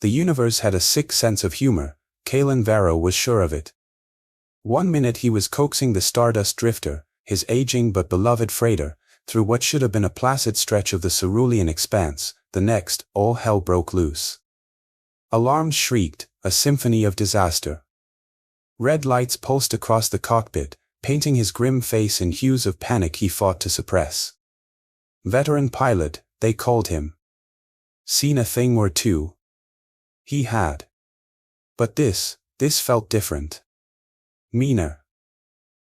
The universe had a sick sense of humor. Kalen Varro was sure of it. One minute he was coaxing the Stardust Drifter, his aging but beloved freighter, through what should have been a placid stretch of the cerulean expanse. The next, all hell broke loose. Alarms shrieked, a symphony of disaster. Red lights pulsed across the cockpit, painting his grim face in hues of panic he fought to suppress. Veteran pilot, they called him. Seen a thing or two. He had. But this felt different. Meaner.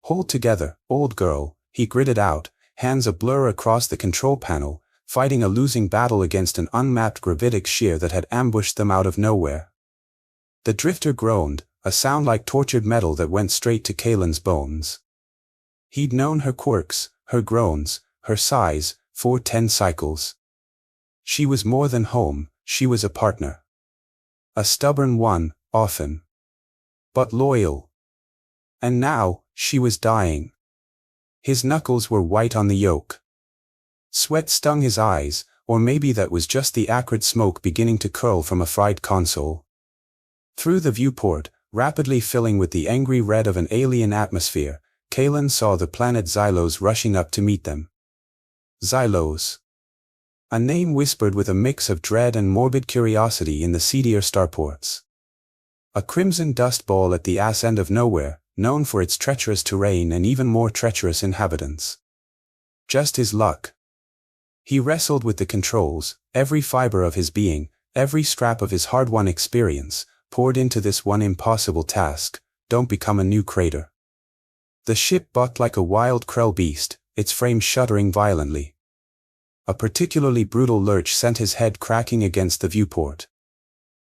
Hold together, old girl, he gritted out, hands a blur across the control panel, fighting a losing battle against an unmapped gravitic shear that had ambushed them out of nowhere. The drifter groaned, a sound like tortured metal that went straight to Kalen's bones. He'd known her quirks, her groans, her sighs, for 10 cycles. She was more than home, she was a partner. A stubborn one, often. But loyal. And now, she was dying. His knuckles were white on the yoke. Sweat stung his eyes, or maybe that was just the acrid smoke beginning to curl from a fried console. Through the viewport, rapidly filling with the angry red of an alien atmosphere, Kalen saw the planet Xylos rushing up to meet them. Xylos. A name whispered with a mix of dread and morbid curiosity in the seedier starports. A crimson dust ball at the ass end of nowhere, known for its treacherous terrain and even more treacherous inhabitants. Just his luck. He wrestled with the controls, every fiber of his being, every scrap of his hard-won experience, poured into this one impossible task: don't become a new crater. The ship bucked like a wild Krell beast, its frame shuddering violently. A particularly brutal lurch sent his head cracking against the viewport.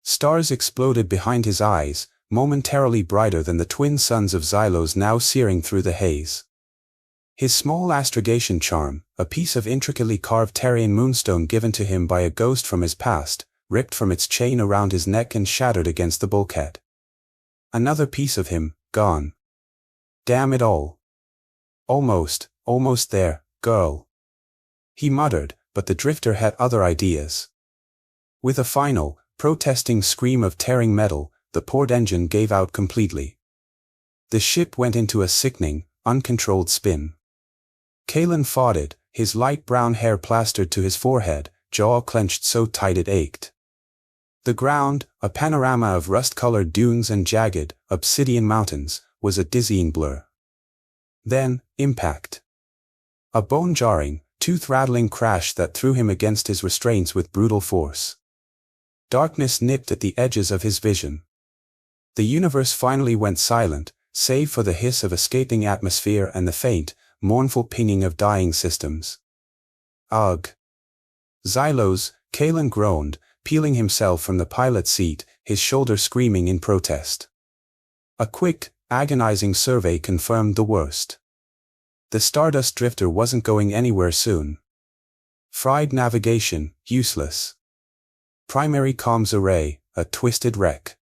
Stars exploded behind his eyes, momentarily brighter than the twin suns of Xylos now searing through the haze. His small astrogation charm, a piece of intricately carved Terrian moonstone given to him by a ghost from his past, ripped from its chain around his neck and shattered against the bulkhead. Another piece of him, gone. Damn it all. Almost there, girl. He muttered, but the drifter had other ideas. With a final, protesting scream of tearing metal, the port engine gave out completely. The ship went into a sickening, uncontrolled spin. Kalen fought it, his light brown hair plastered to his forehead, jaw clenched so tight it ached. The ground, a panorama of rust-colored dunes and jagged, obsidian mountains, was a dizzying blur. Then, impact. A bone-jarring, tooth-rattling crash that threw him against his restraints with brutal force. Darkness nipped at the edges of his vision. The universe finally went silent, save for the hiss of escaping atmosphere and the faint, mournful pinging of dying systems. Ugh. Xylos, Kalen groaned, peeling himself from the pilot's seat, his shoulder screaming in protest. A quick, agonizing survey confirmed the worst. The Stardust Drifter wasn't going anywhere soon. Fried navigation, useless. Primary comms array, a twisted wreck.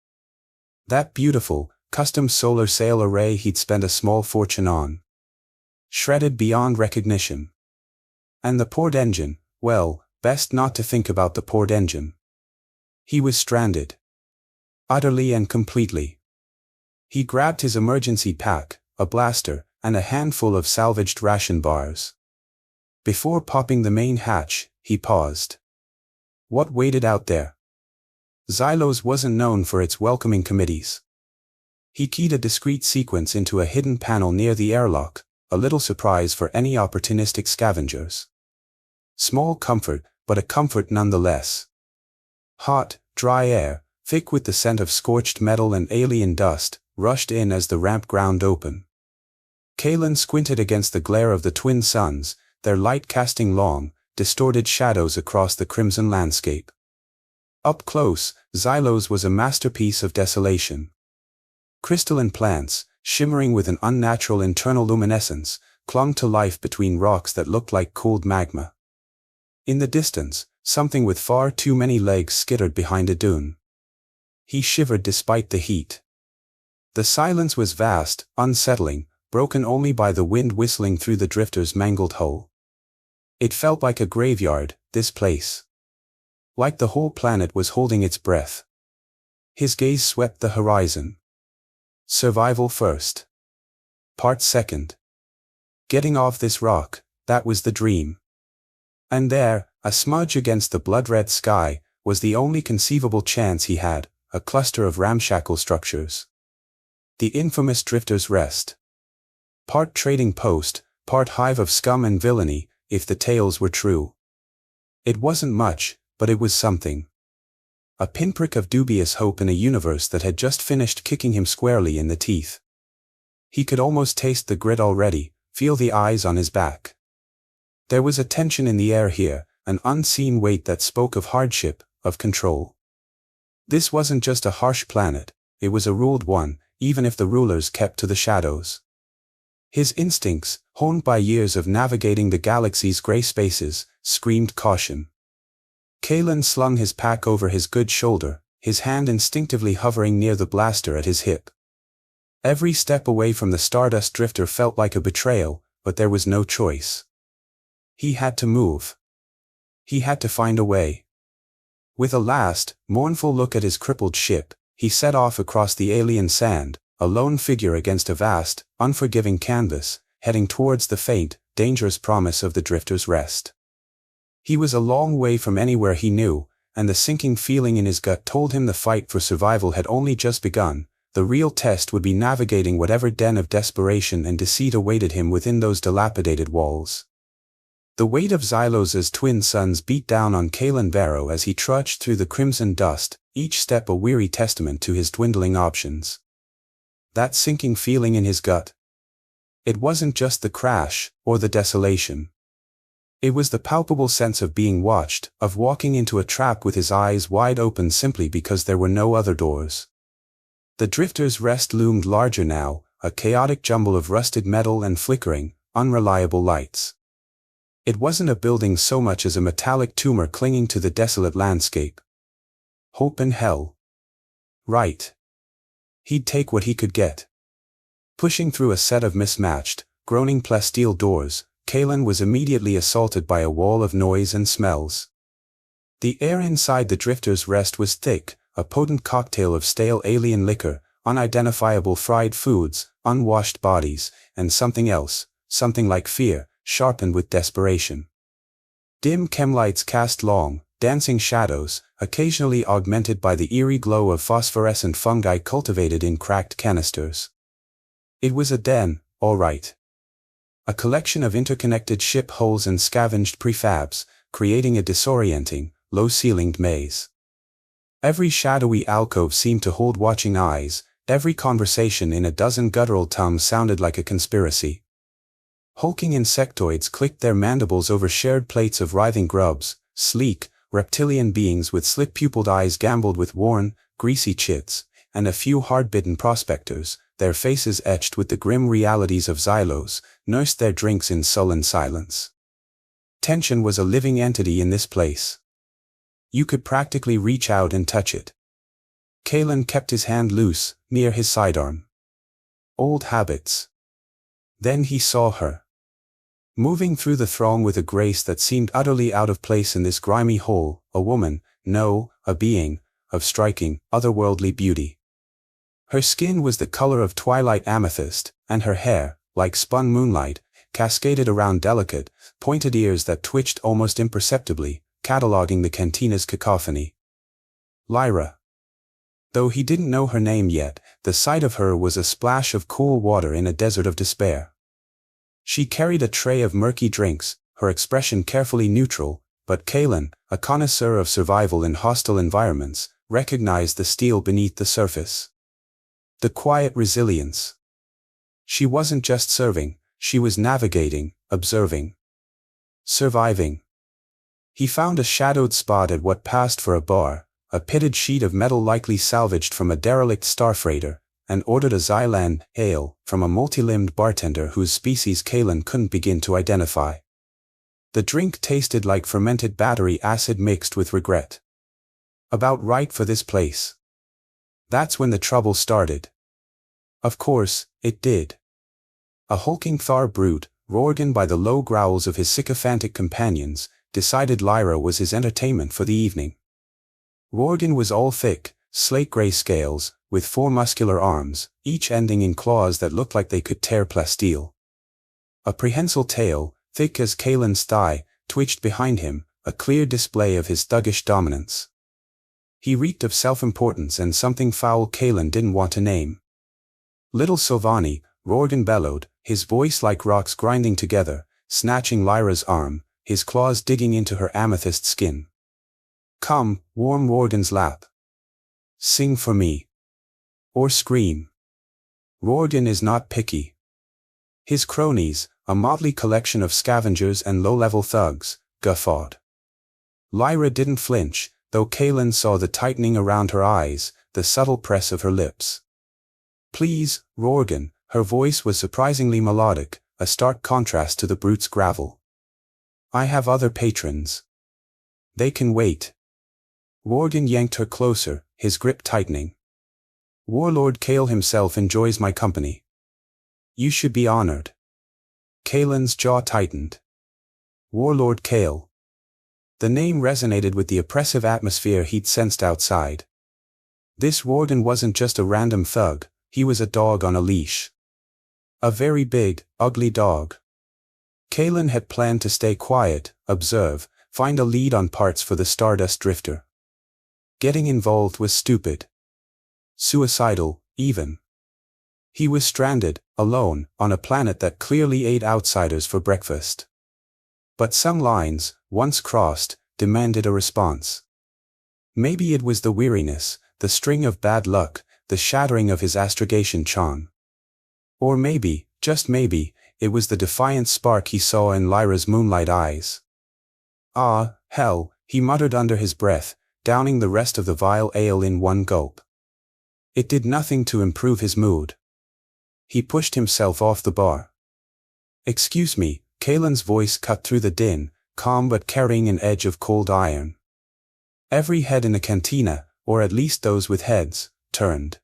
That beautiful, custom solar sail array he'd spent a small fortune on. Shredded beyond recognition. And the port engine, well, best not to think about the port engine. He was stranded. Utterly and completely. He grabbed his emergency pack, a blaster, and a handful of salvaged ration bars. Before popping the main hatch, he paused. What waited out there? Xylos wasn't known for its welcoming committees. He keyed a discrete sequence into a hidden panel near the airlock, a little surprise for any opportunistic scavengers. Small comfort, but a comfort nonetheless. Hot, dry air, thick with the scent of scorched metal and alien dust, rushed in as the ramp ground open. Kalen squinted against the glare of the twin suns, their light casting long, distorted shadows across the crimson landscape. Up close, Xylos was a masterpiece of desolation. Crystalline plants, shimmering with an unnatural internal luminescence, clung to life between rocks that looked like cooled magma. In the distance, something with far too many legs skittered behind a dune. He shivered despite the heat. The silence was vast, unsettling, broken only by the wind whistling through the drifter's mangled hull. It felt like a graveyard, this place. Like the whole planet was holding its breath. His gaze swept the horizon. Survival first. Part second. Getting off this rock, that was the dream. And there, a smudge against the blood-red sky, was the only conceivable chance he had, a cluster of ramshackle structures. The infamous Drifter's Rest. Part trading post, part hive of scum and villainy, if the tales were true. It wasn't much, but it was something. A pinprick of dubious hope in a universe that had just finished kicking him squarely in the teeth. He could almost taste the grit already, feel the eyes on his back. There was a tension in the air here, an unseen weight that spoke of hardship, of control. This wasn't just a harsh planet, it was a ruled one, even if the rulers kept to the shadows. His instincts, honed by years of navigating the galaxy's gray spaces, screamed caution. Kalen slung his pack over his good shoulder, his hand instinctively hovering near the blaster at his hip. Every step away from the Stardust Drifter felt like a betrayal, but there was no choice. He had to move. He had to find a way. With a last, mournful look at his crippled ship, he set off across the alien sand, a lone figure against a vast, unforgiving canvas, heading towards the faint, dangerous promise of the Drifter's Rest. He was a long way from anywhere he knew, and the sinking feeling in his gut told him the fight for survival had only just begun. The real test would be navigating whatever den of desperation and deceit awaited him within those dilapidated walls. The weight of Xylos's twin suns beat down on Kalen Varro as he trudged through the crimson dust, each step a weary testament to his dwindling options. That sinking feeling in his gut. It wasn't just the crash, or the desolation. It was the palpable sense of being watched, of walking into a trap with his eyes wide open simply because there were no other doors. The Drifter's Rest loomed larger now, a chaotic jumble of rusted metal and flickering, unreliable lights. It wasn't a building so much as a metallic tumor clinging to the desolate landscape. Hope and hell. Right. He'd take what he could get. Pushing through a set of mismatched, groaning plasteel doors, Kalen was immediately assaulted by a wall of noise and smells. The air inside the Drifter's Rest was thick, a potent cocktail of stale alien liquor, unidentifiable fried foods, unwashed bodies, and something else, something like fear, sharpened with desperation. Dim chemlights cast long, dancing shadows, occasionally augmented by the eerie glow of phosphorescent fungi cultivated in cracked canisters. It was a den, all right. A collection of interconnected ship holes and scavenged prefabs, creating a disorienting, low-ceilinged maze. Every shadowy alcove seemed to hold watching eyes, every conversation in a dozen guttural tongues sounded like a conspiracy. Hulking insectoids clicked their mandibles over shared plates of writhing grubs, sleek, reptilian beings with slit-pupiled eyes gambled with worn, greasy chits, and a few hard-bitten prospectors, their faces etched with the grim realities of Xylos, nursed their drinks in sullen silence. Tension was a living entity in this place. You could practically reach out and touch it. Kalen kept his hand loose, near his sidearm. Old habits. Then he saw her. Moving through the throng with a grace that seemed utterly out of place in this grimy hole, a woman, no, a being, of striking, otherworldly beauty. Her skin was the color of twilight amethyst, and her hair, like spun moonlight, cascaded around delicate, pointed ears that twitched almost imperceptibly, cataloging the cantina's cacophony. Lyra. Though he didn't know her name yet, the sight of her was a splash of cool water in a desert of despair. She carried a tray of murky drinks, her expression carefully neutral, but Kalen, a connoisseur of survival in hostile environments, recognized the steel beneath the surface. The quiet resilience. She wasn't just serving, she was navigating, observing. Surviving. He found a shadowed spot at what passed for a bar, a pitted sheet of metal likely salvaged from a derelict starfreighter, and ordered a Xylan ale from a multi-limbed bartender whose species Kalen couldn't begin to identify. The drink tasted like fermented battery acid mixed with regret. About right for this place. That's when the trouble started. Of course, it did. A hulking Thar brute, roared by the low growls of his sycophantic companions, decided Lyra was his entertainment for the evening. Rorgan was all thick, slate gray scales, with 4 muscular arms, each ending in claws that looked like they could tear plasteel. A prehensile tail, thick as Kalen's thigh, twitched behind him, a clear display of his thuggish dominance. He reeked of self-importance and something foul Kalen didn't want to name. "Little Sylvani," Rorgan bellowed, his voice like rocks grinding together, snatching Lyra's arm, his claws digging into her amethyst skin. "Come, warm Rorgan's lap. Sing for me. Or scream. Rorgan is not picky." His cronies, a motley collection of scavengers and low-level thugs, guffawed. Lyra didn't flinch, though Kalen saw the tightening around her eyes, the subtle press of her lips. "Please, Rorgan," her voice was surprisingly melodic, a stark contrast to the brute's gravel. "I have other patrons. They can wait." Rorgan yanked her closer, his grip tightening. "Warlord Kale himself enjoys my company. You should be honored." Kalen's jaw tightened. Warlord Kale. The name resonated with the oppressive atmosphere he'd sensed outside. This Rorgan wasn't just a random thug, he was a dog on a leash. A very big, ugly dog. Kalen had planned to stay quiet, observe, find a lead on parts for the Stardust Drifter. Getting involved was stupid. Suicidal, even. He was stranded, alone, on a planet that clearly ate outsiders for breakfast. But some lines, once crossed, demanded a response. Maybe it was the weariness, the string of bad luck, the shattering of his astrogation charm. Or maybe, just maybe, it was the defiant spark he saw in Lyra's moonlight eyes. "Ah, hell," he muttered under his breath, downing the rest of the vile ale in one gulp. It did nothing to improve his mood. He pushed himself off the bar. "Excuse me," Kalen's voice cut through the din, calm but carrying an edge of cold iron. Every head in the cantina, or at least those with heads, turned.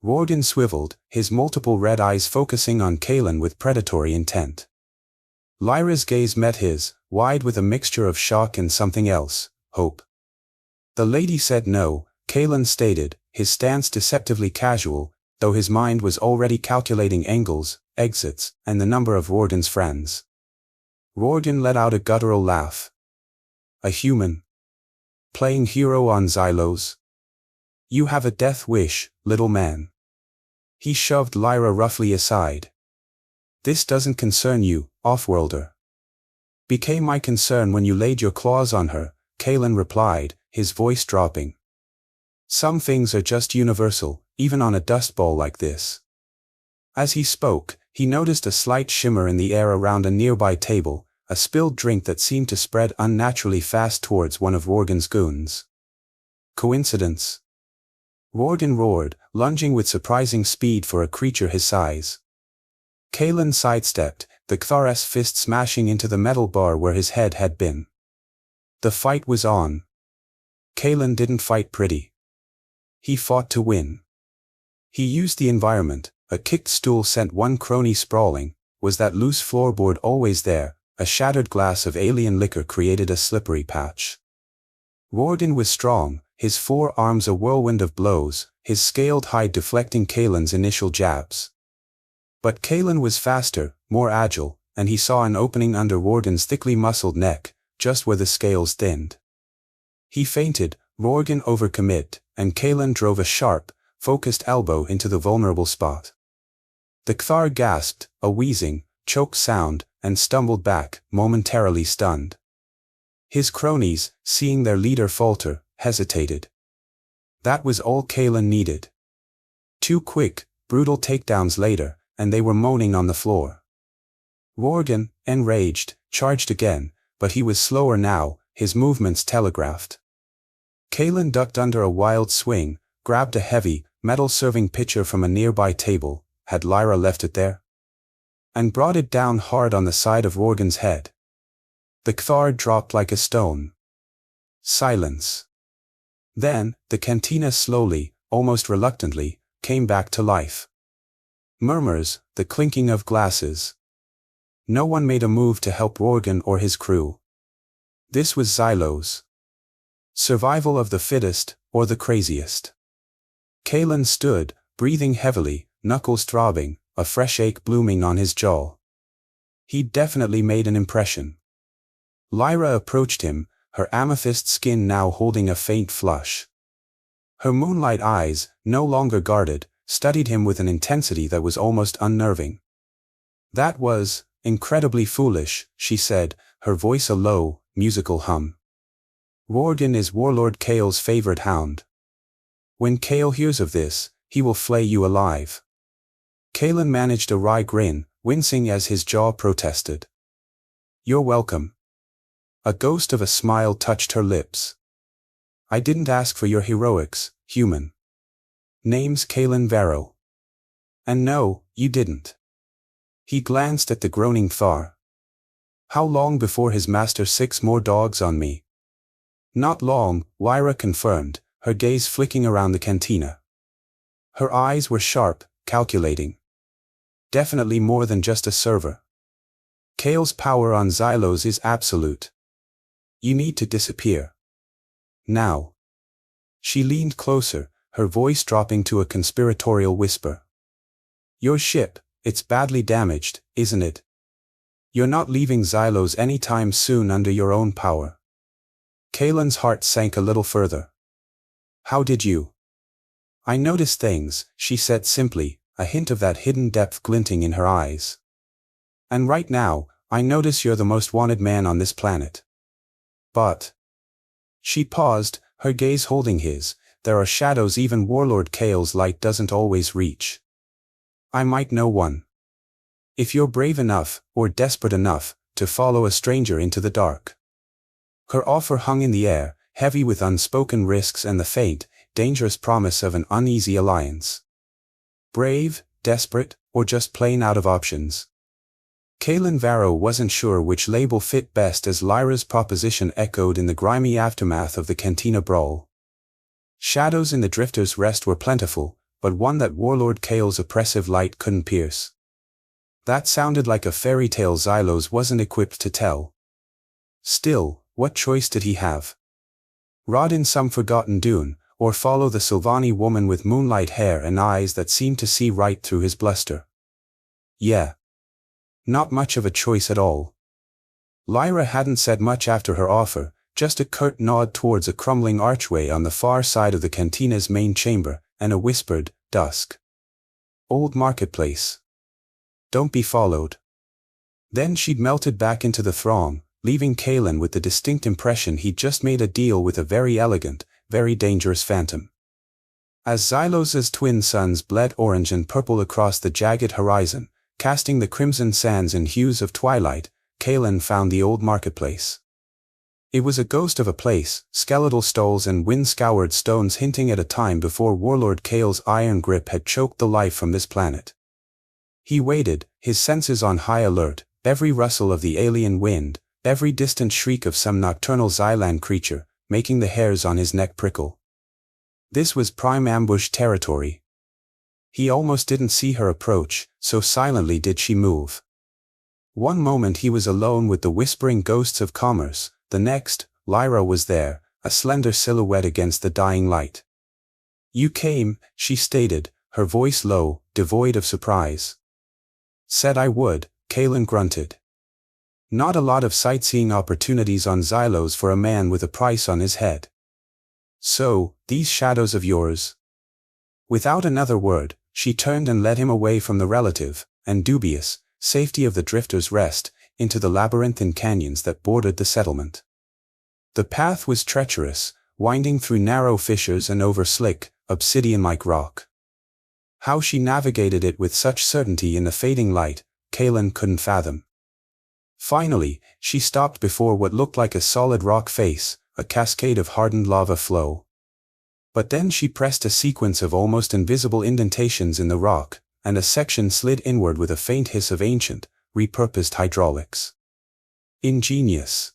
Rorgan swiveled, his multiple red eyes focusing on Kalen with predatory intent. Lyra's gaze met his, wide with a mixture of shock and something else, hope. "The lady said no," Kalen stated, his stance deceptively casual, though his mind was already calculating angles, exits, and the number of Rorgan's friends. Rorgan let out a guttural laugh. "A human? Playing hero on Xylos? You have a death wish, little man." He shoved Lyra roughly aside. "This doesn't concern you, Offworlder." "Became my concern when you laid your claws on her," Kalen replied, his voice dropping. "Some things are just universal, even on a dust ball like this." As he spoke, he noticed a slight shimmer in the air around a nearby table, a spilled drink that seemed to spread unnaturally fast towards one of Rorgan's goons. Coincidence? Rorgan roared, lunging with surprising speed for a creature his size. Kalen sidestepped, the Kthar's fist smashing into the metal bar where his head had been. The fight was on. Kalen didn't fight pretty. He fought to win. He used the environment. A kicked stool sent one crony sprawling. Was that loose floorboard always there? A shattered glass of alien liquor created a slippery patch. Rorgan was strong, his 4 arms a whirlwind of blows, his scaled hide deflecting Kalen's initial jabs. But Kalen was faster, more agile, and he saw an opening under Rorgan's thickly muscled neck, just where the scales thinned. He feinted, Rorgan overcommit, and Kalen drove a sharp, focused elbow into the vulnerable spot. The Kthar gasped, a wheezing, choked sound, and stumbled back, momentarily stunned. His cronies, seeing their leader falter, hesitated. That was all Kalen needed. 2 quick, brutal takedowns later, and they were moaning on the floor. Rorgan, enraged, charged again, but he was slower now, his movements telegraphed. Kalen ducked under a wild swing, grabbed a heavy, metal serving pitcher from a nearby table, had Lyra left it there? And brought it down hard on the side of Rorgan's head. The Kthar dropped like a stone. Silence. Then, the cantina slowly, almost reluctantly, came back to life. Murmurs, the clinking of glasses. No one made a move to help Rorgan or his crew. This was Xylos. Survival of the fittest, or the craziest? Kalen stood, breathing heavily, knuckles throbbing, a fresh ache blooming on his jaw. He'd definitely made an impression. Lyra approached him, her amethyst skin now holding a faint flush. Her moonlight eyes, no longer guarded, studied him with an intensity that was almost unnerving. "That was incredibly foolish," she said, her voice a low, musical hum. "Worgen is Warlord Kale's favorite hound. When Kale hears of this, he will flay you alive." Kalen managed a wry grin, wincing as his jaw protested. "You're welcome." A ghost of a smile touched her lips. "I didn't ask for your heroics, human. Name's Kalen Varro. And no, you didn't." He glanced at the groaning Thar. "How long before his master 6 more dogs on me?" "Not long," Lyra confirmed, her gaze flicking around the cantina. Her eyes were sharp, calculating. "Definitely more than just a server. Kale's power on Xylos is absolute. You need to disappear. Now." She leaned closer, her voice dropping to a conspiratorial whisper. "Your ship, it's badly damaged, isn't it? You're not leaving Xylos anytime soon under your own power." Kalen's heart sank a little further. "How did you?" "I noticed things," she said simply, a hint of that hidden depth glinting in her eyes. "And right now, I notice you're the most wanted man on this planet. But..." She paused, her gaze holding his. "There are shadows even Warlord Kale's light doesn't always reach. I might know one. If you're brave enough, or desperate enough, to follow a stranger into the dark." Her offer hung in the air, heavy with unspoken risks and the faint, dangerous promise of an uneasy alliance. Brave, desperate, or just plain out of options? Kalen Varro wasn't sure which label fit best as Lyra's proposition echoed in the grimy aftermath of the cantina brawl. Shadows in the Drifter's Rest were plentiful, but one that Warlord Kale's oppressive light couldn't pierce. That sounded like a fairy tale Xylos wasn't equipped to tell. Still, what choice did he have? Rot in some forgotten dune, or follow the Sylvani woman with moonlight hair and eyes that seemed to see right through his bluster? Yeah. Not much of a choice at all. Lyra hadn't said much after her offer, just a curt nod towards a crumbling archway on the far side of the cantina's main chamber, and a whispered, "Dusk. Old marketplace. Don't be followed." Then she'd melted back into the throng, leaving Kalen with the distinct impression he'd just made a deal with a very elegant, very dangerous phantom. As Xylos's twin suns bled orange and purple across the jagged horizon, casting the crimson sands in hues of twilight, Kalen found the old marketplace. It was a ghost of a place, skeletal stalls and wind-scoured stones hinting at a time before Warlord Kale's iron grip had choked the life from this planet. He waited, his senses on high alert, every rustle of the alien wind, every distant shriek of some nocturnal Xylan creature, making the hairs on his neck prickle. This was prime ambush territory. He almost didn't see her approach, so silently did she move. One moment he was alone with the whispering ghosts of commerce, the next, Lyra was there, a slender silhouette against the dying light. "You came," she stated, her voice low, devoid of surprise. "Said I would," Kalen grunted. Not a lot of sightseeing opportunities on Xylos for a man with a price on his head. "So, these shadows of yours?" Without another word, she turned and led him away from the relative, and dubious, safety of the Drifter's Rest, into the labyrinthine canyons that bordered the settlement. The path was treacherous, winding through narrow fissures and over slick, obsidian-like rock. How she navigated it with such certainty in the fading light, Kalen couldn't fathom. Finally, she stopped before what looked like a solid rock face, a cascade of hardened lava flow. But then she pressed a sequence of almost invisible indentations in the rock, and a section slid inward with a faint hiss of ancient, repurposed hydraulics. Ingenious.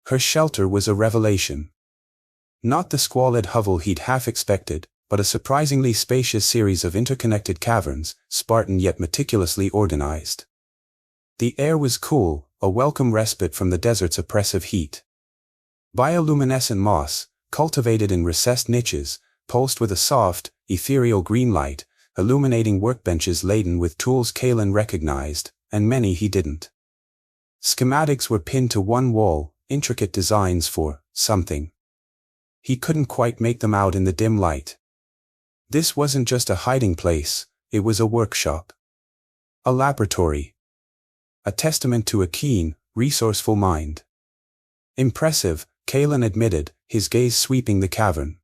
Her shelter was a revelation. Not the squalid hovel he'd half expected, but a surprisingly spacious series of interconnected caverns, Spartan yet meticulously organized. The air was cool, a welcome respite from the desert's oppressive heat. Bioluminescent moss, cultivated in recessed niches, pulsed with a soft, ethereal green light, illuminating workbenches laden with tools Kalen recognized, and many he didn't. Schematics were pinned to one wall, intricate designs for something. He couldn't quite make them out in the dim light. This wasn't just a hiding place, it was a workshop. A laboratory. A testament to a keen, resourceful mind. Impressive, Kalen admitted, his gaze sweeping the cavern.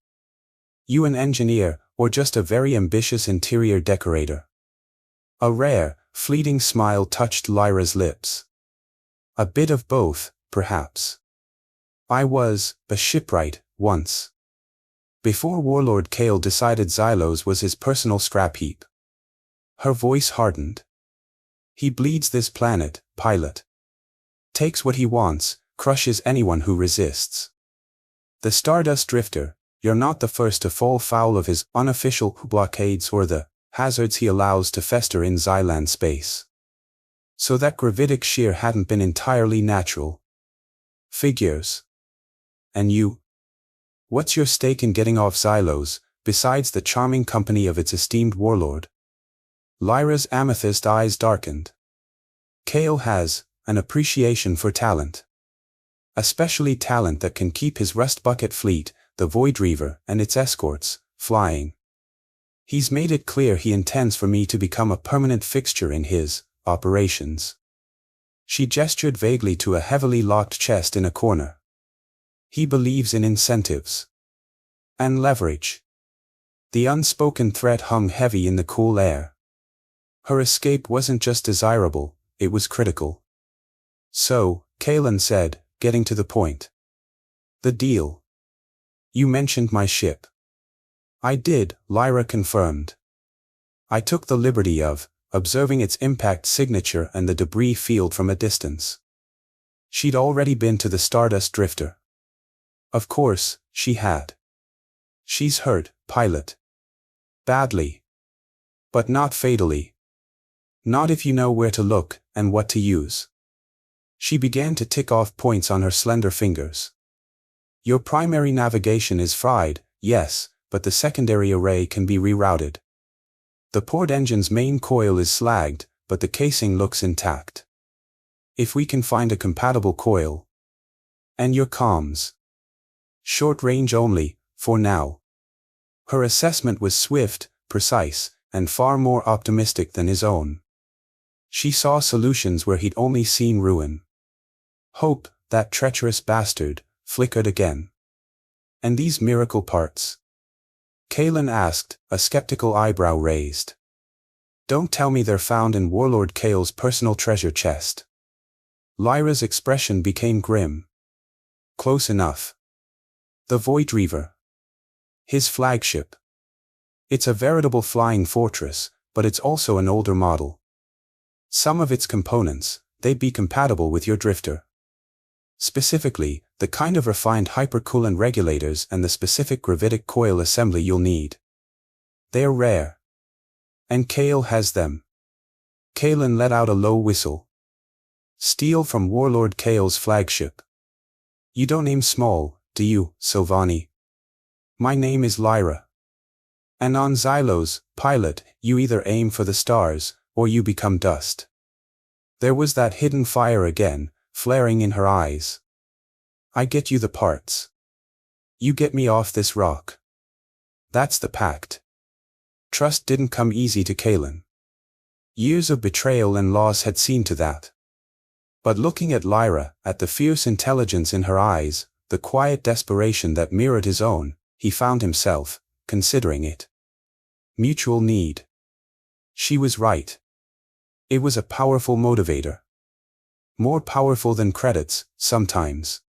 You an engineer, or just a very ambitious interior decorator? A rare, fleeting smile touched Lyra's lips. A bit of both, perhaps. I was a shipwright, once. Before Warlord Kale decided Xylos was his personal scrap heap. Her voice hardened. He bleeds this planet, pilot. Takes what he wants, crushes anyone who resists. The Stardust Drifter, you're not the first to fall foul of his unofficial blockades or the hazards he allows to fester in Xylan space. So that gravitic shear hadn't been entirely natural. Figures. And you? What's your stake in getting off Xylos, besides the charming company of its esteemed warlord? Lyra's amethyst eyes darkened. Kale has an appreciation for talent. Especially talent that can keep his rust bucket fleet, the Void Reaver and its escorts, flying. He's made it clear he intends for me to become a permanent fixture in his operations. She gestured vaguely to a heavily locked chest in a corner. He believes in incentives. And leverage. The unspoken threat hung heavy in the cool air. Her escape wasn't just desirable, it was critical. So, Kalen said, getting to the point. The deal. You mentioned my ship. I did, Lyra confirmed. I took the liberty of observing its impact signature and the debris field from a distance. She'd already been to the Stardust Drifter. Of course, she had. She's hurt, pilot. Badly. But not fatally. Not if you know where to look and what to use. She began to tick off points on her slender fingers. Your primary navigation is fried, yes, but the secondary array can be rerouted. The port engine's main coil is slagged, but the casing looks intact. If we can find a compatible coil. And your comms. Short range only, for now. Her assessment was swift, precise, and far more optimistic than his own. She saw solutions where he'd only seen ruin. Hope, that treacherous bastard, flickered again. And these miracle parts? Kalen asked, a skeptical eyebrow raised. Don't tell me they're found in Warlord Kale's personal treasure chest. Lyra's expression became grim. Close enough. The Void Reaver. His flagship. It's a veritable flying fortress, but it's also an older model. Some of its components, they'd be compatible with your drifter. Specifically, the kind of refined hypercoolant regulators and the specific gravitic coil assembly you'll need. They're rare. And Kale has them. Kalen let out a low whistle. Steal from Warlord Kale's flagship. You don't aim small, do you, Sylvani? My name is Lyra. And on Xylos, pilot, you either aim for the stars, or you become dust. There was that hidden fire again, flaring in her eyes. I get you the parts. You get me off this rock. That's the pact. Trust didn't come easy to Kalen. Years of betrayal and loss had seen to that. But looking at Lyra, at the fierce intelligence in her eyes, the quiet desperation that mirrored his own, he found himself considering it. Mutual need. She was right. It was a powerful motivator. More powerful than credits, sometimes.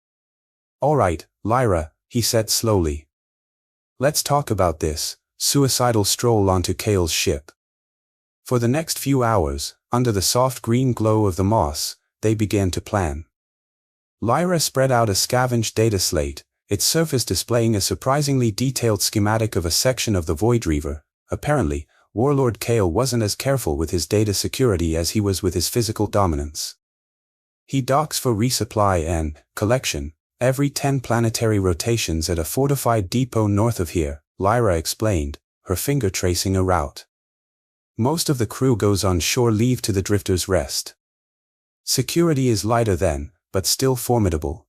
All right, Lyra, he said slowly. Let's talk about this suicidal stroll onto Kale's ship. For the next few hours, under the soft green glow of the moss, they began to plan. Lyra spread out a scavenged data slate, its surface displaying a surprisingly detailed schematic of a section of the Void Reaver. Apparently, Warlord Kale wasn't as careful with his data security as he was with his physical dominance. He docks for resupply and collection, Every 10 planetary rotations at a fortified depot north of here, Lyra explained, her finger tracing a route. Most of the crew goes on shore leave to the Drifter's Rest. Security is lighter then, but still formidable.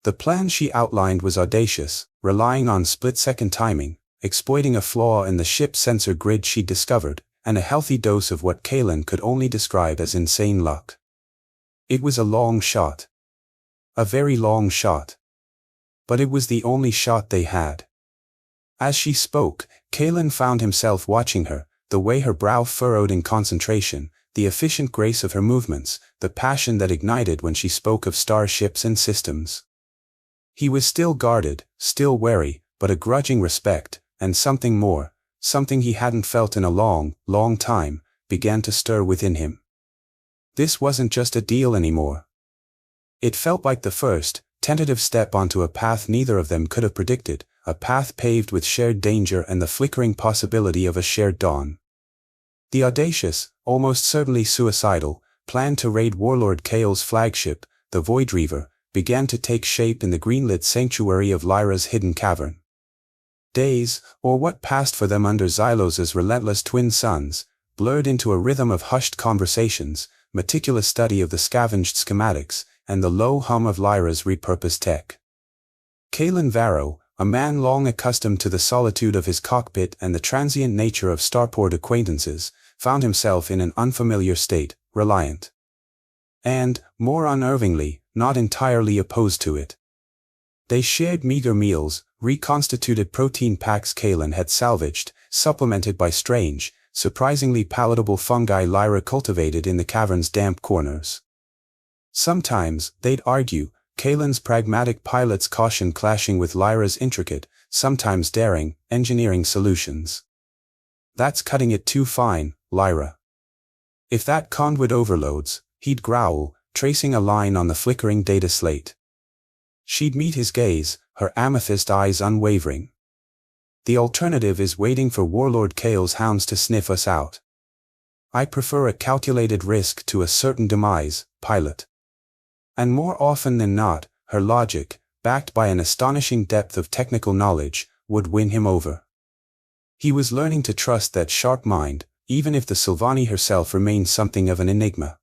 The plan she outlined was audacious, relying on split-second timing, exploiting a flaw in the ship's sensor grid she'd discovered, and a healthy dose of what Kalen could only describe as insane luck. It was a long shot. A very long shot. But it was the only shot they had. As she spoke, Kalen found himself watching her, the way her brow furrowed in concentration, the efficient grace of her movements, the passion that ignited when she spoke of starships and systems. He was still guarded, still wary, but a grudging respect, and something more, something he hadn't felt in a long, long time, began to stir within him. This wasn't just a deal anymore. It felt like the first, tentative step onto a path neither of them could have predicted, a path paved with shared danger and the flickering possibility of a shared dawn. The audacious, almost certainly suicidal, plan to raid Warlord Kale's flagship, the Voidreaver, began to take shape in the greenlit sanctuary of Lyra's hidden cavern. Days, or what passed for them under Xylos's relentless twin suns, blurred into a rhythm of hushed conversations, meticulous study of the scavenged schematics, and the low hum of Lyra's repurposed tech. Kalen Varro, a man long accustomed to the solitude of his cockpit and the transient nature of starport acquaintances, found himself in an unfamiliar state, reliant. And, more unnervingly, not entirely opposed to it. They shared meager meals, reconstituted protein packs Kalen had salvaged, supplemented by strange, surprisingly palatable fungi Lyra cultivated in the cavern's damp corners. Sometimes, they'd argue, Kalen's pragmatic pilot's caution clashing with Lyra's intricate, sometimes daring, engineering solutions. "That's cutting it too fine, Lyra. If that conduit overloads," he'd growl, tracing a line on the flickering data slate. She'd meet his gaze, her amethyst eyes unwavering. "The alternative is waiting for Warlord Kale's hounds to sniff us out. I prefer a calculated risk to a certain demise, pilot." And more often than not, her logic, backed by an astonishing depth of technical knowledge, would win him over. He was learning to trust that sharp mind, even if the Sylvani herself remained something of an enigma.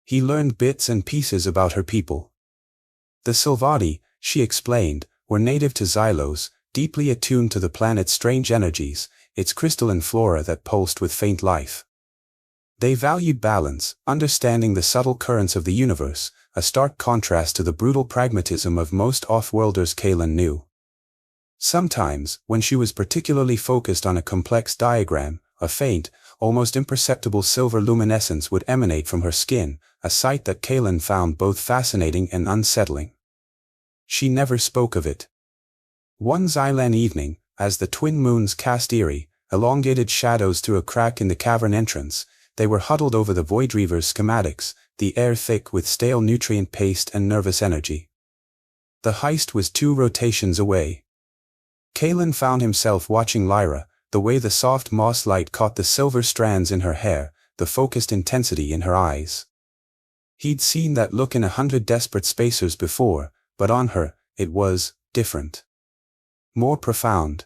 He learned bits and pieces about her people. The Sylvani, she explained, were native to Xylos, deeply attuned to the planet's strange energies, its crystalline flora that pulsed with faint life. They valued balance, understanding the subtle currents of the universe, a stark contrast to the brutal pragmatism of most off-worlders Kalen knew. Sometimes, when she was particularly focused on a complex diagram, a faint, almost imperceptible silver luminescence would emanate from her skin, a sight that Kalen found both fascinating and unsettling. She never spoke of it. One Xylan evening, as the twin moons cast eerie, elongated shadows through a crack in the cavern entrance, they were huddled over the Voidreaver's schematics, the air thick with stale nutrient paste and nervous energy. The heist was 2 rotations away. Kalen found himself watching Lyra, the way the soft moss light caught the silver strands in her hair, the focused intensity in her eyes. He'd seen that look in 100 desperate spacers before, but on her, it was different. More profound.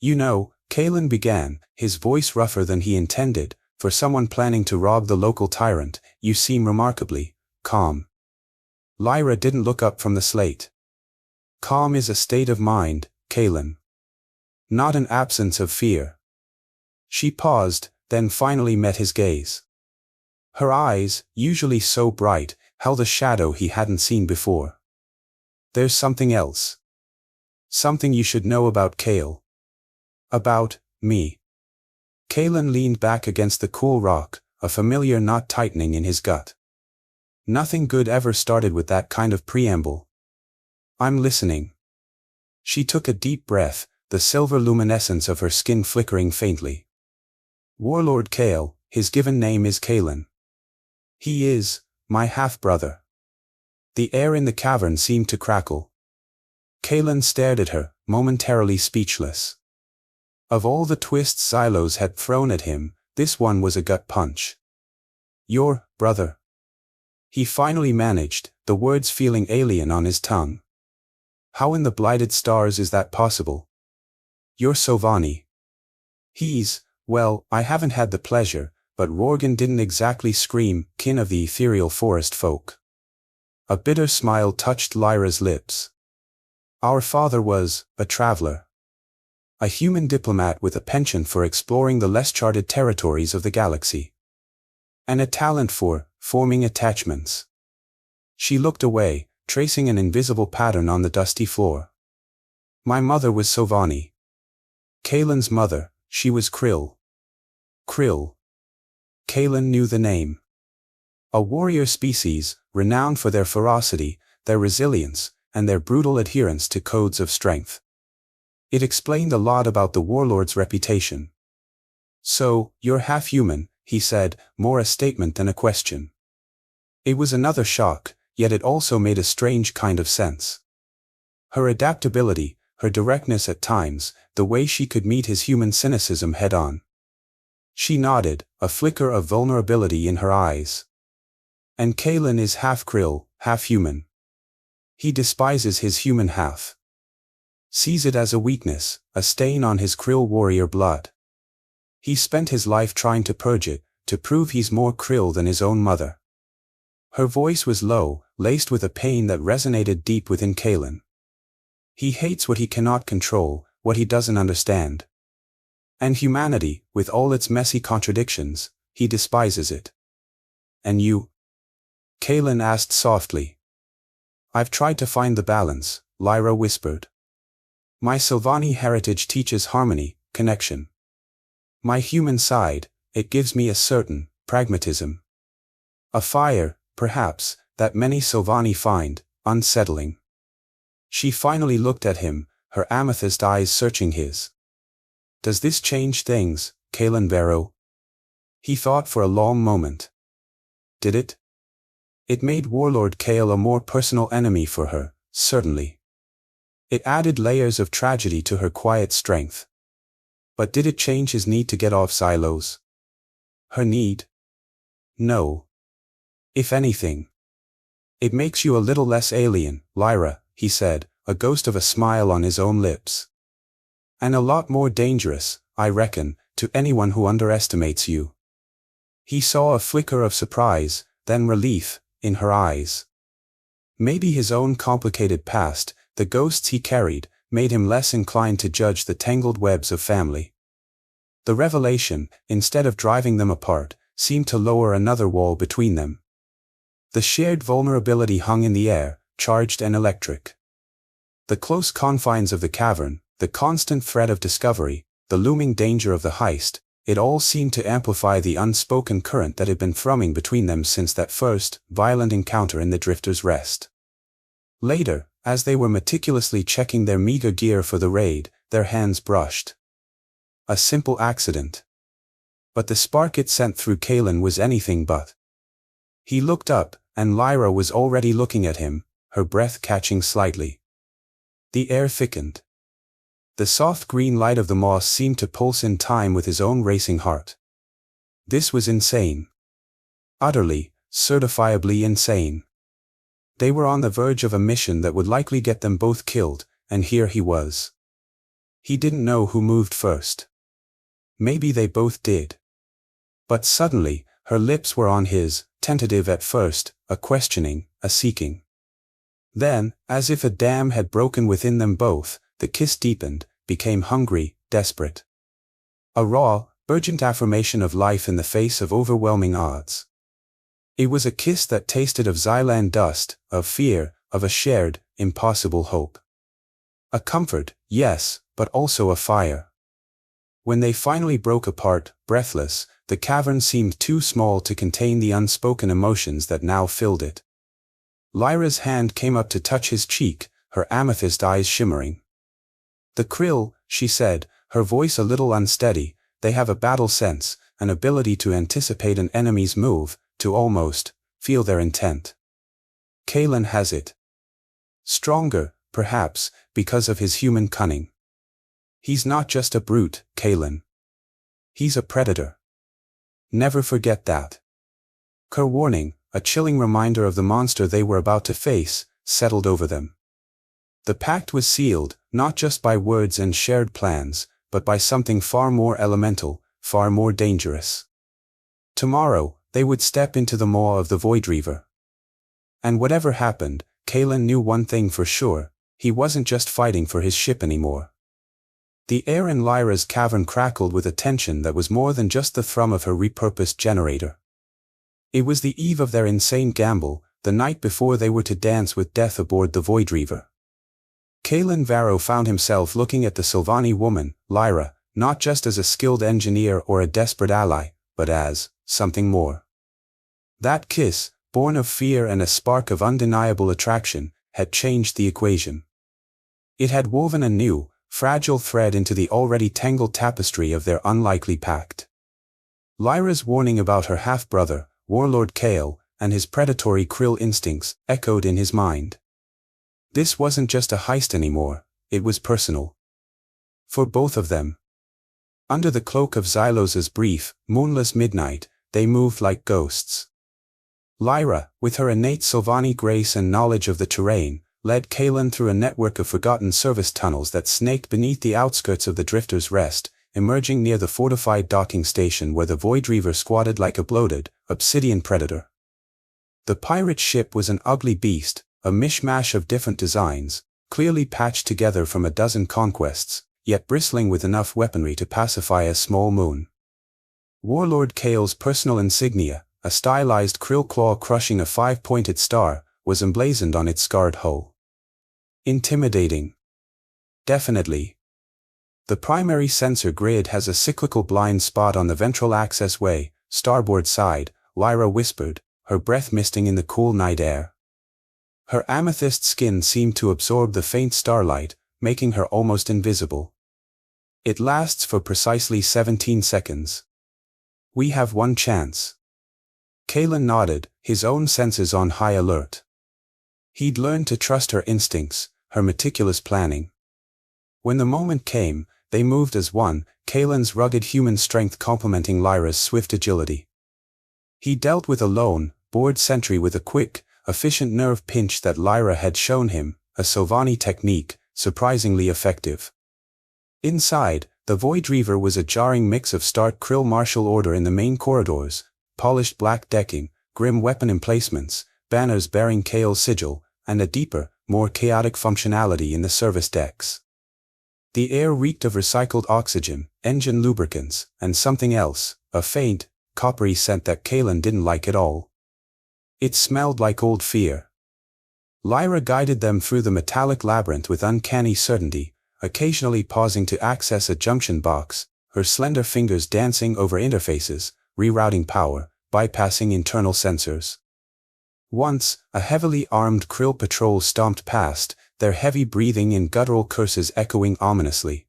"You know," Kalen began, his voice rougher than he intended, "for someone planning to rob the local tyrant, you seem remarkably calm." Lyra didn't look up from the slate. "Calm is a state of mind, Kalen. Not an absence of fear." She paused, then finally met his gaze. Her eyes, usually so bright, held a shadow he hadn't seen before. "There's something else. Something you should know about Kale. About me." Kalen leaned back against the cool rock, a familiar knot tightening in his gut. Nothing good ever started with that kind of preamble. "I'm listening." She took a deep breath, the silver luminescence of her skin flickering faintly. "Warlord Kale, his given name is Kalen. He is my half-brother." The air in the cavern seemed to crackle. Kalen stared at her, momentarily speechless. Of all the twists Xylos had thrown at him, this one was a gut punch. "Your brother?" He finally managed, the words feeling alien on his tongue. How in the blighted stars is that possible? You're Sovani. Well, I haven't had the pleasure, but Rorgan didn't exactly scream, kin of the ethereal forest folk. A bitter smile touched Lyra's lips. Our father was a traveler. A human diplomat with a penchant for exploring the less charted territories of the galaxy. And a talent for forming attachments. She looked away, tracing an invisible pattern on the dusty floor. My mother was Sovani. Kaelin's mother, she was Krill. Krill. Kaelin knew the name. A warrior species, renowned for their ferocity, their resilience, and their brutal adherence to codes of strength. It explained a lot about the warlord's reputation. So, you're half human, he said, more a statement than a question. It was another shock, yet it also made a strange kind of sense. Her adaptability, her directness at times, the way she could meet his human cynicism head-on. She nodded, a flicker of vulnerability in her eyes. And Kaelin is half Krill, half human. He despises his human half. Sees it as a weakness, a stain on his Krill warrior blood. He spent his life trying to purge it, to prove he's more Krill than his own mother. Her voice was low, laced with a pain that resonated deep within Kaelin. He hates what he cannot control, what he doesn't understand. And humanity, with all its messy contradictions, he despises it. And you? Kaelin asked softly. I've tried to find the balance, Lyra whispered. My Sylvani heritage teaches harmony, connection. My human side, it gives me a certain pragmatism. A fire, perhaps, that many Sylvani find unsettling. She finally looked at him, her amethyst eyes searching his. Does this change things, Kaelin Varro? He thought for a long moment. Did it? It made Warlord Kael a more personal enemy for her, certainly. It added layers of tragedy to her quiet strength. But did it change his need to get off silos? Her need? No. If anything. It makes you a little less alien, Lyra, he said, a ghost of a smile on his own lips. And a lot more dangerous, I reckon, to anyone who underestimates you. He saw a flicker of surprise, then relief, in her eyes. Maybe his own complicated past, the ghosts he carried, made him less inclined to judge the tangled webs of family. The revelation, instead of driving them apart, seemed to lower another wall between them. The shared vulnerability hung in the air, charged and electric. The close confines of the cavern, the constant threat of discovery, the looming danger of the heist, it all seemed to amplify the unspoken current that had been thrumming between them since that first, violent encounter in the Drifter's Rest. Later, as they were meticulously checking their meager gear for the raid, their hands brushed. A simple accident. But the spark it sent through Kaelin was anything but. He looked up, and Lyra was already looking at him, her breath catching slightly. The air thickened. The soft green light of the moss seemed to pulse in time with his own racing heart. This was insane. Utterly, certifiably insane. They were on the verge of a mission that would likely get them both killed, and here he was. He didn't know who moved first. Maybe they both did. But suddenly, her lips were on his, tentative at first, a questioning, a seeking. Then, as if a dam had broken within them both, the kiss deepened, became hungry, desperate. A raw, urgent affirmation of life in the face of overwhelming odds. It was a kiss that tasted of Xylan dust, of fear, of a shared, impossible hope. A comfort, yes, but also a fire. When they finally broke apart, breathless, the cavern seemed too small to contain the unspoken emotions that now filled it. Lyra's hand came up to touch his cheek, her amethyst eyes shimmering. The Krill, she said, her voice a little unsteady, they have a battle sense, an ability to anticipate an enemy's move, to almost feel their intent. Kaelin has it. Stronger, perhaps, because of his human cunning. He's not just a brute, Kaelin. He's a predator. Never forget that. Her warning, a chilling reminder of the monster they were about to face, settled over them. The pact was sealed, not just by words and shared plans, but by something far more elemental, far more dangerous. Tomorrow, they would step into the maw of the Void Reaver. And whatever happened, Kalen knew one thing for sure: he wasn't just fighting for his ship anymore. The air in Lyra's cavern crackled with a tension that was more than just the thrum of her repurposed generator. It was the eve of their insane gamble, the night before they were to dance with death aboard the Void Reaver. Kalen Varro found himself looking at the Sylvani woman, Lyra, not just as a skilled engineer or a desperate ally, but as something more. That kiss, born of fear and a spark of undeniable attraction, had changed the equation. It had woven a new, fragile thread into the already tangled tapestry of their unlikely pact. Lyra's warning about her half-brother, Warlord Kale, and his predatory krill instincts, echoed in his mind. This wasn't just a heist anymore, it was personal. For both of them. Under the cloak of Xylos's brief, moonless midnight, they moved like ghosts. Lyra, with her innate Sylvani grace and knowledge of the terrain, led Kalen through a network of forgotten service tunnels that snaked beneath the outskirts of the Drifter's Rest, emerging near the fortified docking station where the Void Reaver squatted like a bloated, obsidian predator. The pirate ship was an ugly beast, a mishmash of different designs, clearly patched together from a dozen conquests, yet bristling with enough weaponry to pacify a small moon. Warlord Kale's personal insignia, a stylized krill claw crushing a five-pointed star, was emblazoned on its scarred hull. Intimidating. Definitely. The primary sensor grid has a cyclical blind spot on the ventral access way, starboard side, Lyra whispered, her breath misting in the cool night air. Her amethyst skin seemed to absorb the faint starlight, making her almost invisible. It lasts for precisely 17 seconds. We have one chance. Kalen nodded, his own senses on high alert. He'd learned to trust her instincts, her meticulous planning. When the moment came, they moved as one, Kalen's rugged human strength complementing Lyra's swift agility. He dealt with a lone, bored sentry with a quick, efficient nerve pinch that Lyra had shown him, a Sylvani technique, surprisingly effective. Inside, the Void Reaver was a jarring mix of stark krill martial order in the main corridors, polished black decking, grim weapon emplacements, banners bearing Kale's sigil, and a deeper, more chaotic functionality in the service decks. The air reeked of recycled oxygen, engine lubricants, and something else, a faint, coppery scent that Kalen didn't like at all. It smelled like old fear. Lyra guided them through the metallic labyrinth with uncanny certainty, occasionally pausing to access a junction box, her slender fingers dancing over interfaces, rerouting power, bypassing internal sensors. Once, a heavily armed krill patrol stomped past, their heavy breathing and guttural curses echoing ominously.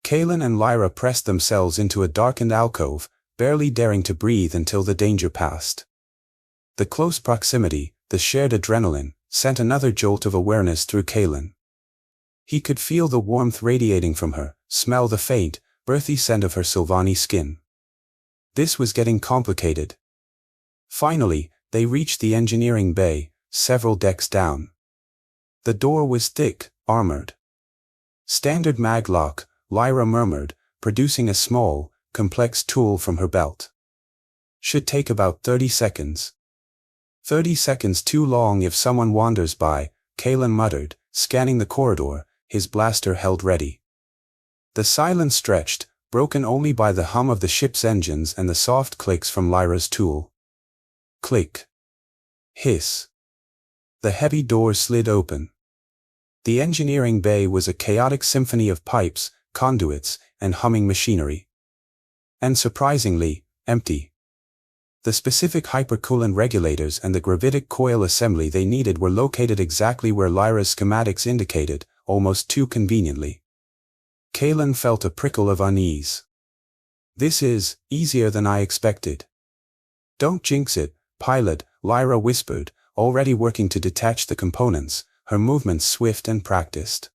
Kalen and Lyra pressed themselves into a darkened alcove, barely daring to breathe until the danger passed. The close proximity, the shared adrenaline, sent another jolt of awareness through Kalen. He could feel the warmth radiating from her, smell the faint, earthy scent of her Sylvani skin. This was getting complicated. Finally, they reached the engineering bay, several decks down. The door was thick, armored. Standard maglock, Lyra murmured, producing a small, complex tool from her belt. Should take about 30 seconds. 30 seconds too long if someone wanders by, Kalen muttered, scanning the corridor, his blaster held ready. The silence stretched, broken only by the hum of the ship's engines and the soft clicks from Lyra's tool. Click. Hiss. The heavy door slid open. The engineering bay was a chaotic symphony of pipes, conduits, and humming machinery. And surprisingly, empty. The specific hypercoolant regulators and the gravitic coil assembly they needed were located exactly where Lyra's schematics indicated, almost too conveniently. Kalen felt a prickle of unease. This is easier than I expected. Don't jinx it, pilot, Lyra whispered, already working to detach the components, her movements swift and practiced.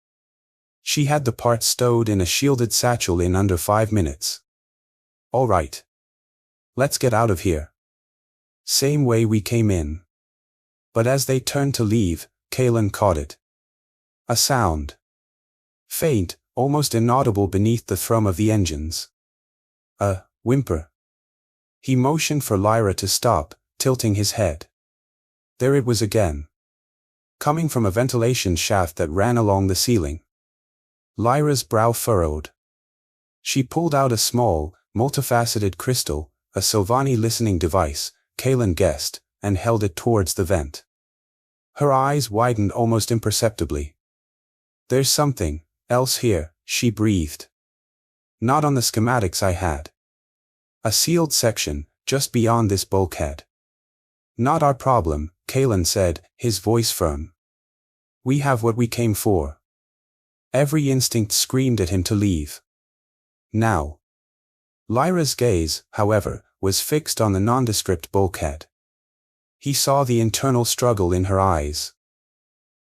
She had the parts stowed in a shielded satchel in under 5 minutes. All right. Let's get out of here. Same way we came in. But as they turned to leave, Kalen caught it. A sound. Faint, almost inaudible beneath the thrum of the engines. A whimper. He motioned for Lyra to stop, tilting his head. There it was again. Coming from a ventilation shaft that ran along the ceiling. Lyra's brow furrowed. She pulled out a small, multifaceted crystal, a Sylvani listening device, Kalen guessed, and held it towards the vent. Her eyes widened almost imperceptibly. There's something else here, she breathed. Not on the schematics I had. A sealed section, just beyond this bulkhead. Not our problem, Kalen said, his voice firm. We have what we came for. Every instinct screamed at him to leave. Now. Lyra's gaze, however, was fixed on the nondescript bulkhead. He saw the internal struggle in her eyes.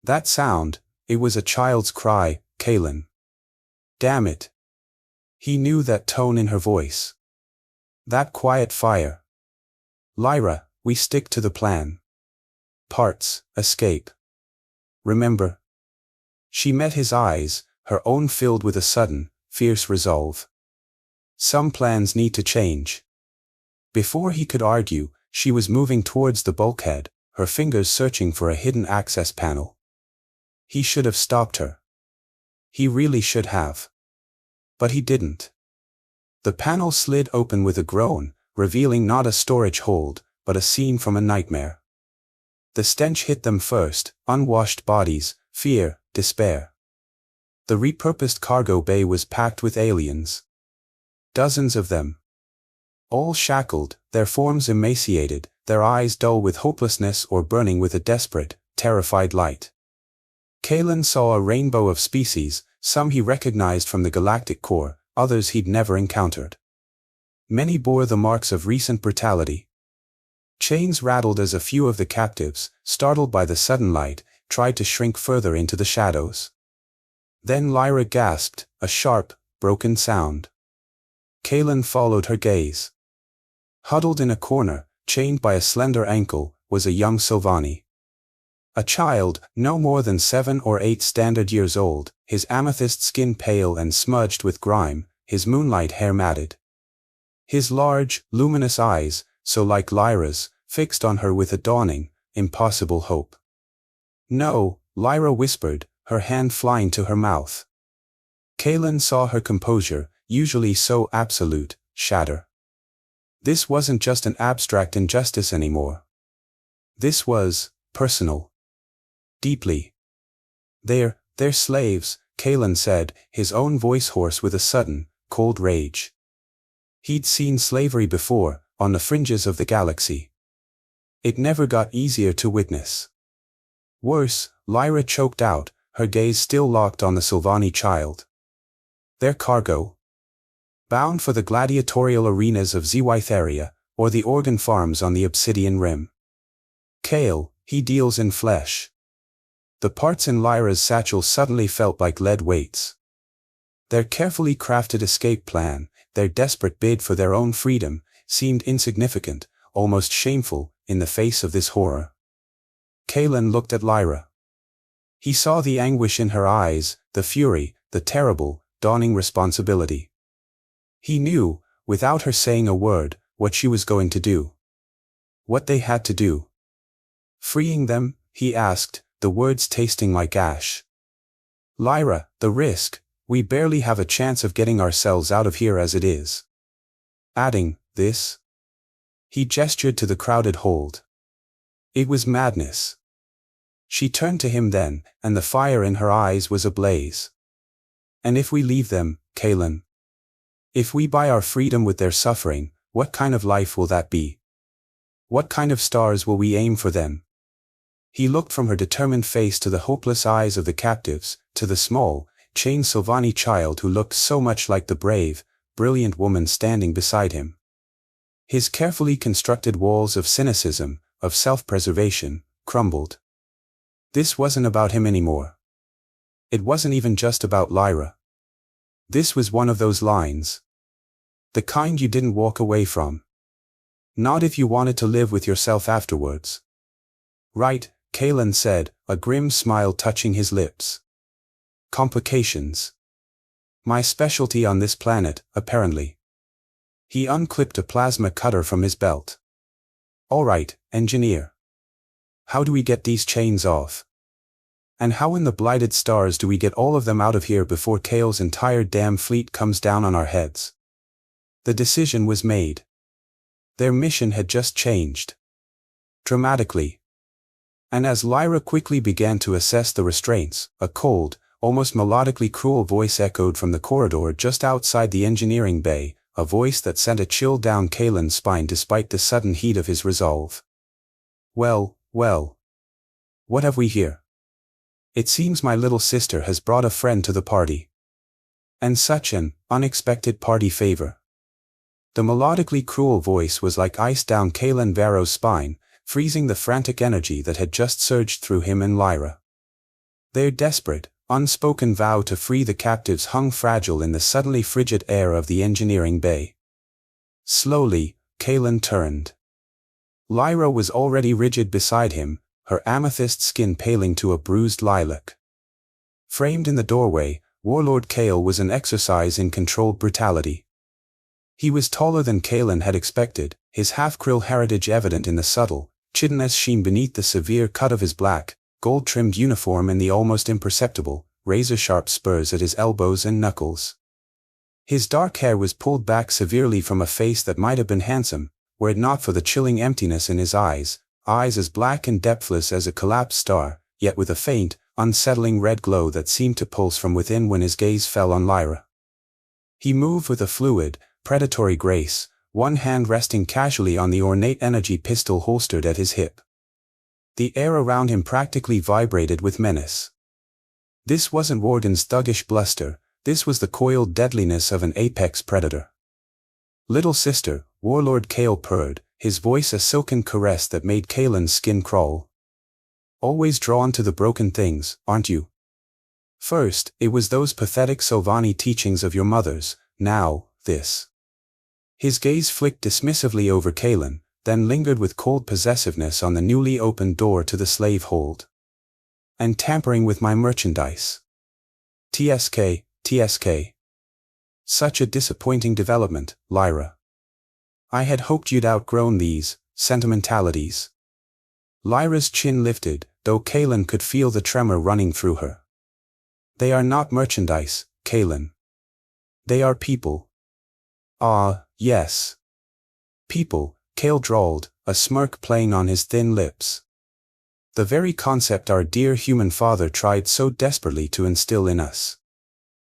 That sound, it was a child's cry, Kalen. Damn it. He knew that tone in her voice. That quiet fire. Lyra, we stick to the plan. Parts, escape. Remember? She met his eyes, her own filled with a sudden, fierce resolve. Some plans need to change. Before he could argue, she was moving towards the bulkhead, her fingers searching for a hidden access panel. He should have stopped her. He really should have. But he didn't. The panel slid open with a groan, revealing not a storage hold, but a scene from a nightmare. The stench hit them first, unwashed bodies, fear, despair. The repurposed cargo bay was packed with aliens. Dozens of them. All shackled, their forms emaciated, their eyes dull with hopelessness or burning with a desperate, terrified light. Kalen saw a rainbow of species, some he recognized from the galactic core, others he'd never encountered. Many bore the marks of recent brutality. Chains rattled as a few of the captives, startled by the sudden light, tried to shrink further into the shadows. Then Lyra gasped, a sharp, broken sound. Kalen followed her gaze. Huddled in a corner, chained by a slender ankle, was a young Sylvani. A child, no more than 7 or 8 standard years old, his amethyst skin pale and smudged with grime, his moonlight hair matted. His large, luminous eyes, so like Lyra's, fixed on her with a dawning, impossible hope. No, Lyra whispered, her hand flying to her mouth. Kalen saw her composure, usually so absolute, shatter. This wasn't just an abstract injustice anymore. This was personal. Deeply. They're slaves, Kalen said, his own voice hoarse with a sudden, cold rage. He'd seen slavery before, on the fringes of the galaxy. It never got easier to witness. Worse, Lyra choked out, her gaze still locked on the Sylvani child. Their cargo. Bound for the gladiatorial arenas of Zytheria, or the organ farms on the Obsidian Rim. Kale, he deals in flesh. The parts in Lyra's satchel suddenly felt like lead weights. Their carefully crafted escape plan, their desperate bid for their own freedom, seemed insignificant, almost shameful, in the face of this horror. Kalen looked at Lyra. He saw the anguish in her eyes, the fury, the terrible, dawning responsibility. He knew, without her saying a word, what she was going to do. What they had to do. Freeing them, he asked, the words tasting like ash. Lyra, the risk, we barely have a chance of getting ourselves out of here as it is. Adding, this. He gestured to the crowded hold. It was madness. She turned to him then, and the fire in her eyes was ablaze. And if we leave them, Kalen? If we buy our freedom with their suffering, what kind of life will that be? What kind of stars will we aim for them? He looked from her determined face to the hopeless eyes of the captives, to the small, chained Sylvani child who looked so much like the brave, brilliant woman standing beside him. His carefully constructed walls of cynicism, of self-preservation, crumbled. This wasn't about him anymore. It wasn't even just about Lyra. This was one of those lines. The kind you didn't walk away from. Not if you wanted to live with yourself afterwards. Right, Kalen said, a grim smile touching his lips. Complications. My specialty on this planet, apparently. He unclipped a plasma cutter from his belt. All right, engineer. How do we get these chains off? And how in the blighted stars do we get all of them out of here before Kale's entire damn fleet comes down on our heads? The decision was made. Their mission had just changed. Dramatically. And as Lyra quickly began to assess the restraints, a cold, almost melodically cruel voice echoed from the corridor just outside the engineering bay, a voice that sent a chill down Kalen's spine despite the sudden heat of his resolve. Well, well. What have we here? It seems my little sister has brought a friend to the party. And such an unexpected party favor. The melodically cruel voice was like ice down Kalen Varro's spine, freezing the frantic energy that had just surged through him and Lyra. Their desperate, unspoken vow to free the captives hung fragile in the suddenly frigid air of the engineering bay. Slowly, Kalen turned. Lyra was already rigid beside him, her amethyst skin paling to a bruised lilac. Framed in the doorway, Warlord Kale was an exercise in controlled brutality. He was taller than Kalen had expected, his half-krill heritage evident in the subtle, chitinous sheen beneath the severe cut of his black, gold-trimmed uniform and the almost imperceptible, razor-sharp spurs at his elbows and knuckles. His dark hair was pulled back severely from a face that might have been handsome, were it not for the chilling emptiness in his eyes as black and depthless as a collapsed star, yet with a faint, unsettling red glow that seemed to pulse from within when his gaze fell on Lyra. He moved with a fluid, predatory grace, one hand resting casually on the ornate energy pistol holstered at his hip. The air around him practically vibrated with menace. This wasn't Worden's thuggish bluster, this was the coiled deadliness of an apex predator. Little sister, Warlord Kale purred, his voice a silken caress that made Kalen's skin crawl. Always drawn to the broken things, aren't you? First, it was those pathetic Sylvani teachings of your mother's, now, this. His gaze flicked dismissively over Kalen, then lingered with cold possessiveness on the newly opened door to the slave hold. And tampering with my merchandise. TSK, TSK. Such a disappointing development, Lyra. I had hoped you'd outgrown these sentimentalities. Lyra's chin lifted, though Kalen could feel the tremor running through her. They are not merchandise, Kalen. They are people. Ah, yes. People, Kale drawled, a smirk playing on his thin lips. The very concept our dear human father tried so desperately to instill in us.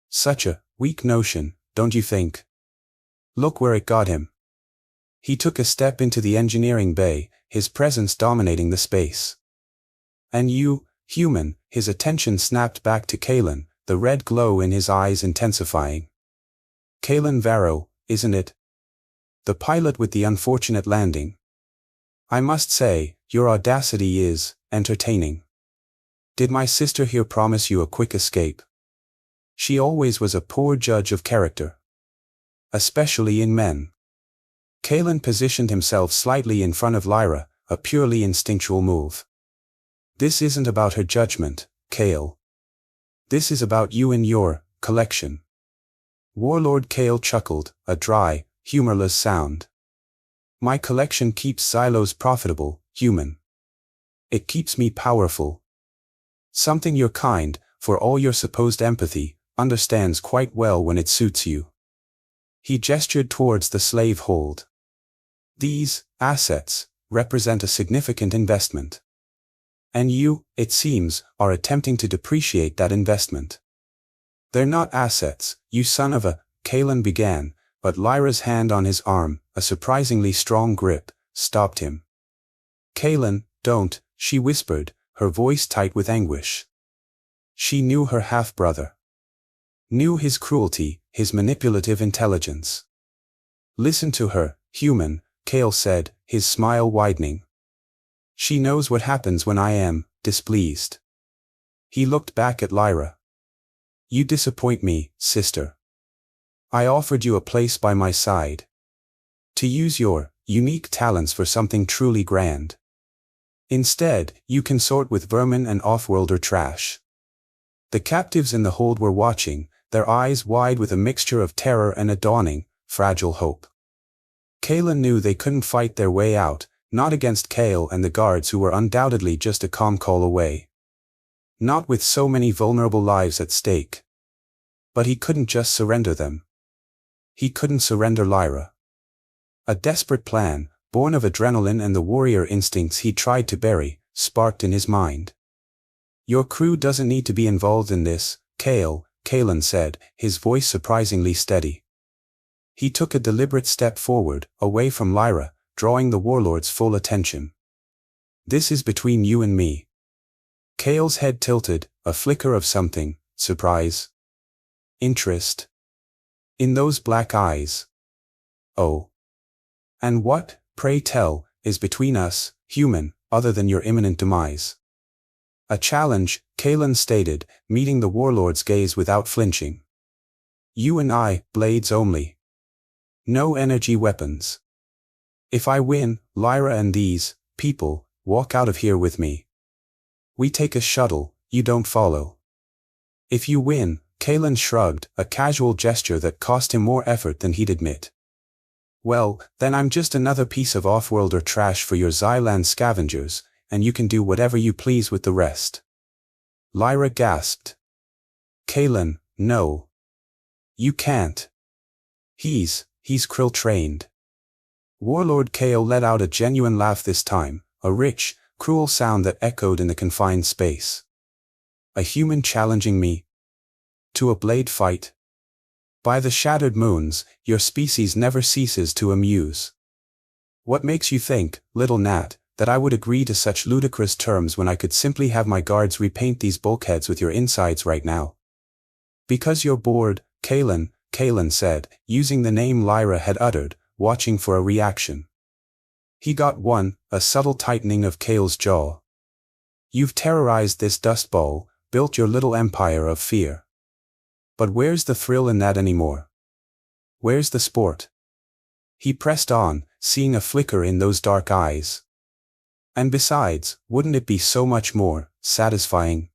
Such a weak notion, don't you think? Look where it got him. He took a step into the engineering bay, his presence dominating the space. And you, human, his attention snapped back to Kalen, the red glow in his eyes intensifying. Kalen Varro, isn't it? The pilot with the unfortunate landing. I must say, your audacity is entertaining. Did my sister here promise you a quick escape? She always was a poor judge of character. Especially in men. Kalen positioned himself slightly in front of Lyra, a purely instinctual move. This isn't about her judgment, Kale. This is about you and your collection. Warlord Kale chuckled, a dry, humorless sound. My collection keeps silos profitable, human. It keeps me powerful. Something your kind, for all your supposed empathy, understands quite well when it suits you. He gestured towards the slave hold. These assets represent a significant investment. And you, it seems, are attempting to depreciate that investment. They're not assets, you son of a, Kalen began, but Lyra's hand on his arm, a surprisingly strong grip, stopped him. Kalen, don't, she whispered, her voice tight with anguish. She knew her half-brother. Knew his cruelty, his manipulative intelligence. Listen to her, human, Kale said, his smile widening. She knows what happens when I am displeased. He looked back at Lyra. You disappoint me, sister. I offered you a place by my side. To use your unique talents for something truly grand. Instead, you consort with vermin and off-worlder trash. The captives in the hold were watching, their eyes wide with a mixture of terror and a dawning, fragile hope. Kayla knew they couldn't fight their way out, not against Kale and the guards who were undoubtedly just a comm call away. Not with so many vulnerable lives at stake. But he couldn't just surrender them. He couldn't surrender Lyra. A desperate plan, born of adrenaline and the warrior instincts he tried to bury, sparked in his mind. Your crew doesn't need to be involved in this, Kalen said, his voice surprisingly steady. He took a deliberate step forward, away from Lyra, drawing the warlord's full attention. This is between you and me. Kale's head tilted, a flicker of something, surprise. Interest. In those black eyes. Oh. And what, pray tell, is between us, human, other than your imminent demise? A challenge, Kalen stated, meeting the warlord's gaze without flinching. You and I, blades only. No energy weapons. If I win, Lyra and these people walk out of here with me. We take a shuttle, you don't follow. If you win, Kalen shrugged, a casual gesture that cost him more effort than he'd admit. Well, then I'm just another piece of off-worlder trash for your Xyland scavengers, and you can do whatever you please with the rest. Lyra gasped. Kalen, no. You can't. He's Krill trained. Warlord Kale let out a genuine laugh this time, a rich, cruel sound that echoed in the confined space. A human challenging me? To a blade fight? By the shattered moons, your species never ceases to amuse. What makes you think, little gnat, that I would agree to such ludicrous terms when I could simply have my guards repaint these bulkheads with your insides right now? Because you're bored, Kalen said, using the name Lyra had uttered, watching for a reaction. He got one, a subtle tightening of Kale's jaw. You've terrorized this dust bowl, built your little empire of fear. But where's the thrill in that anymore? Where's the sport? He pressed on, seeing a flicker in those dark eyes. And besides, wouldn't it be so much more satisfying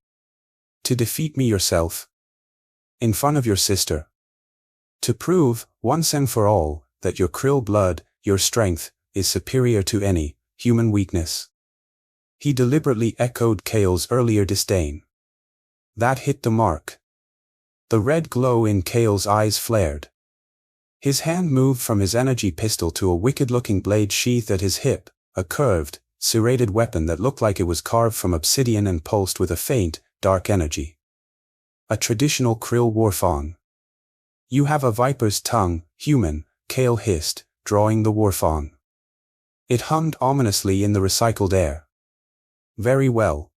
to defeat me yourself? In front of your sister? To prove, once and for all, that your krill blood, your strength, is superior to any human weakness. He deliberately echoed Kale's earlier disdain. That hit the mark. The red glow in Kale's eyes flared. His hand moved from his energy pistol to a wicked-looking blade sheathed at his hip, a curved, serrated weapon that looked like it was carved from obsidian and pulsed with a faint, dark energy. A traditional krill warfang. You have a viper's tongue, human, Kale hissed, drawing the warfang. It hummed ominously in the recycled air. Very well.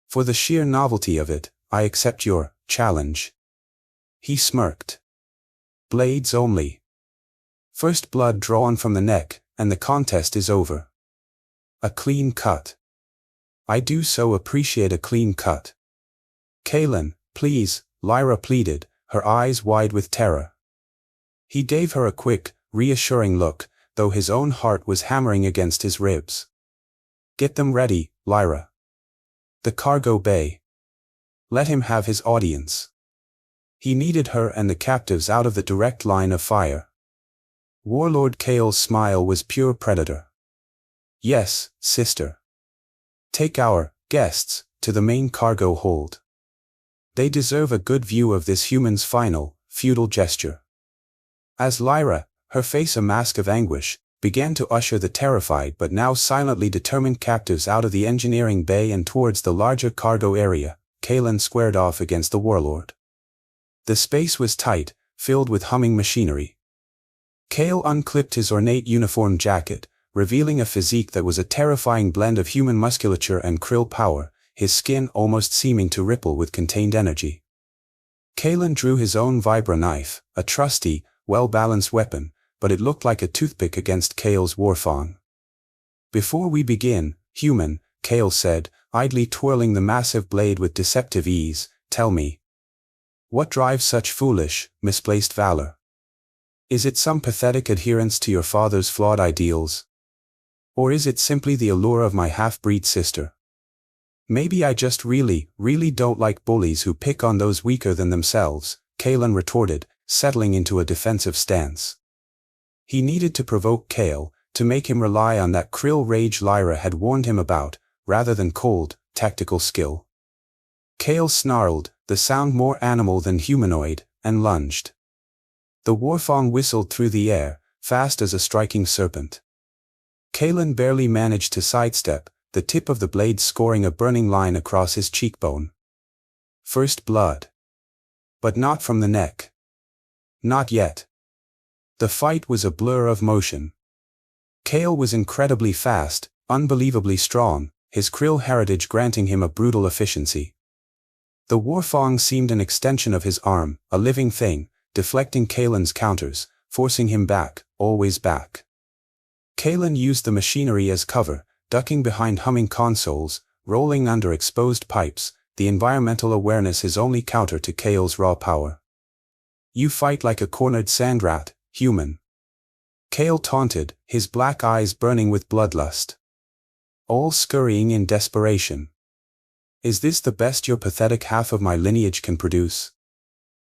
For the sheer novelty of it, I accept your challenge. He smirked. Blades only. First blood drawn from the neck, and the contest is over. A clean cut. I do so appreciate a clean cut. Kalen, please, Lyra pleaded, her eyes wide with terror. He gave her a quick, reassuring look, though his own heart was hammering against his ribs. Get them ready, Lyra. The cargo bay. Let him have his audience. He needed her and the captives out of the direct line of fire. Warlord Kale's smile was pure predator. Yes, sister. Take our guests to the main cargo hold. They deserve a good view of this human's final, futile gesture. As Lyra, her face a mask of anguish, began to usher the terrified but now silently determined captives out of the engineering bay and towards the larger cargo area, Kalen squared off against the warlord. The space was tight, filled with humming machinery. Kale unclipped his ornate uniform jacket, revealing a physique that was a terrifying blend of human musculature and krill power, his skin almost seeming to ripple with contained energy. Kalen drew his own vibra knife, a trusty, well-balanced weapon, but it looked like a toothpick against Kale's warfang. Before we begin, human, Kale said, idly twirling the massive blade with deceptive ease, tell me. What drives such foolish, misplaced valor? Is it some pathetic adherence to your father's flawed ideals? Or is it simply the allure of my half-breed sister? Maybe I just really don't like bullies who pick on those weaker than themselves, Kalen retorted, settling into a defensive stance. He needed to provoke Kale, to make him rely on that krill rage Lyra had warned him about, rather than cold, tactical skill. Kale snarled, the sound more animal than humanoid, and lunged. The Warfong whistled through the air, fast as a striking serpent. Kalen barely managed to sidestep, the tip of the blade scoring a burning line across his cheekbone. First blood. But not from the neck. Not yet. The fight was a blur of motion. Kale was incredibly fast, unbelievably strong, his krill heritage granting him a brutal efficiency. The Warfong seemed an extension of his arm, a living thing, deflecting Kalen's counters, forcing him back, always back. Kalen used the machinery as cover, ducking behind humming consoles, rolling under exposed pipes, the environmental awareness his only counter to Kale's raw power. You fight like a cornered sand rat, human. Kale taunted, his black eyes burning with bloodlust. All scurrying in desperation. Is this the best your pathetic half of my lineage can produce?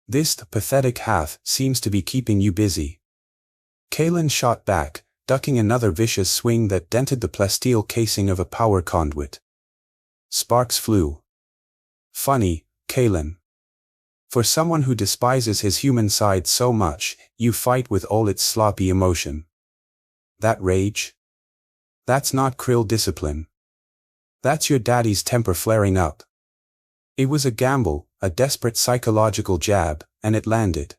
This pathetic half seems to be keeping you busy. Kalen shot back, ducking another vicious swing that dented the plasteel casing of a power conduit. Sparks flew. Funny, Kalen. For someone who despises his human side so much, you fight with all its sloppy emotion. That rage? That's not krill discipline. That's your daddy's temper flaring up. It was a gamble, a desperate psychological jab, and it landed.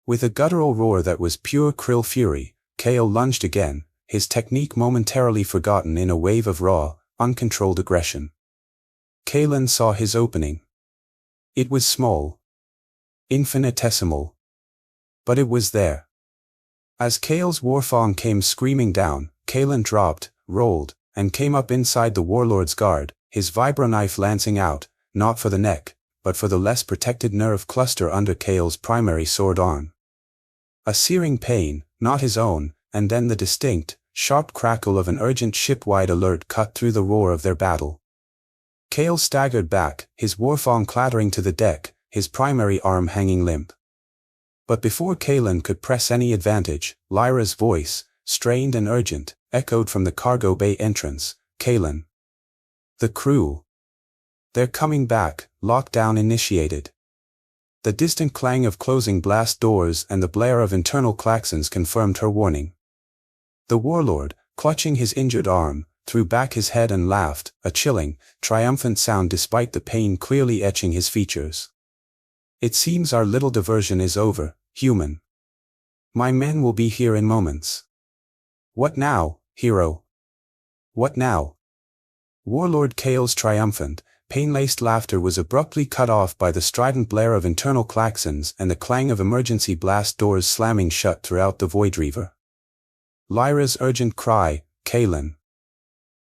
With a guttural roar that was pure krill fury, Kale lunged again, his technique momentarily forgotten in a wave of raw, uncontrolled aggression. Kalen saw his opening. It was small. Infinitesimal. But it was there. As Kale's Warfong came screaming down, Kalen dropped, rolled, and came up inside the warlord's guard, his vibroknife lancing out, not for the neck, but for the less protected nerve cluster under Kale's primary sword arm. A searing pain, not his own, and then the distinct, sharp crackle of an urgent ship-wide alert cut through the roar of their battle. Kale staggered back, his Warfong clattering to the deck, his primary arm hanging limp. But before Kalen could press any advantage, Lyra's voice, strained and urgent, echoed from the cargo bay entrance, Kalen. The crew. They're coming back, lockdown initiated. The distant clang of closing blast doors and the blare of internal klaxons confirmed her warning. The warlord, clutching his injured arm, threw back his head and laughed, a chilling, triumphant sound despite the pain clearly etching his features. It seems our little diversion is over, human. My men will be here in moments. What now, hero? What now? Warlord Kale's triumphant, pain-laced laughter was abruptly cut off by the strident blare of internal klaxons and the clang of emergency blast doors slamming shut throughout the Void Reaver. Lyra's urgent cry, Kalen.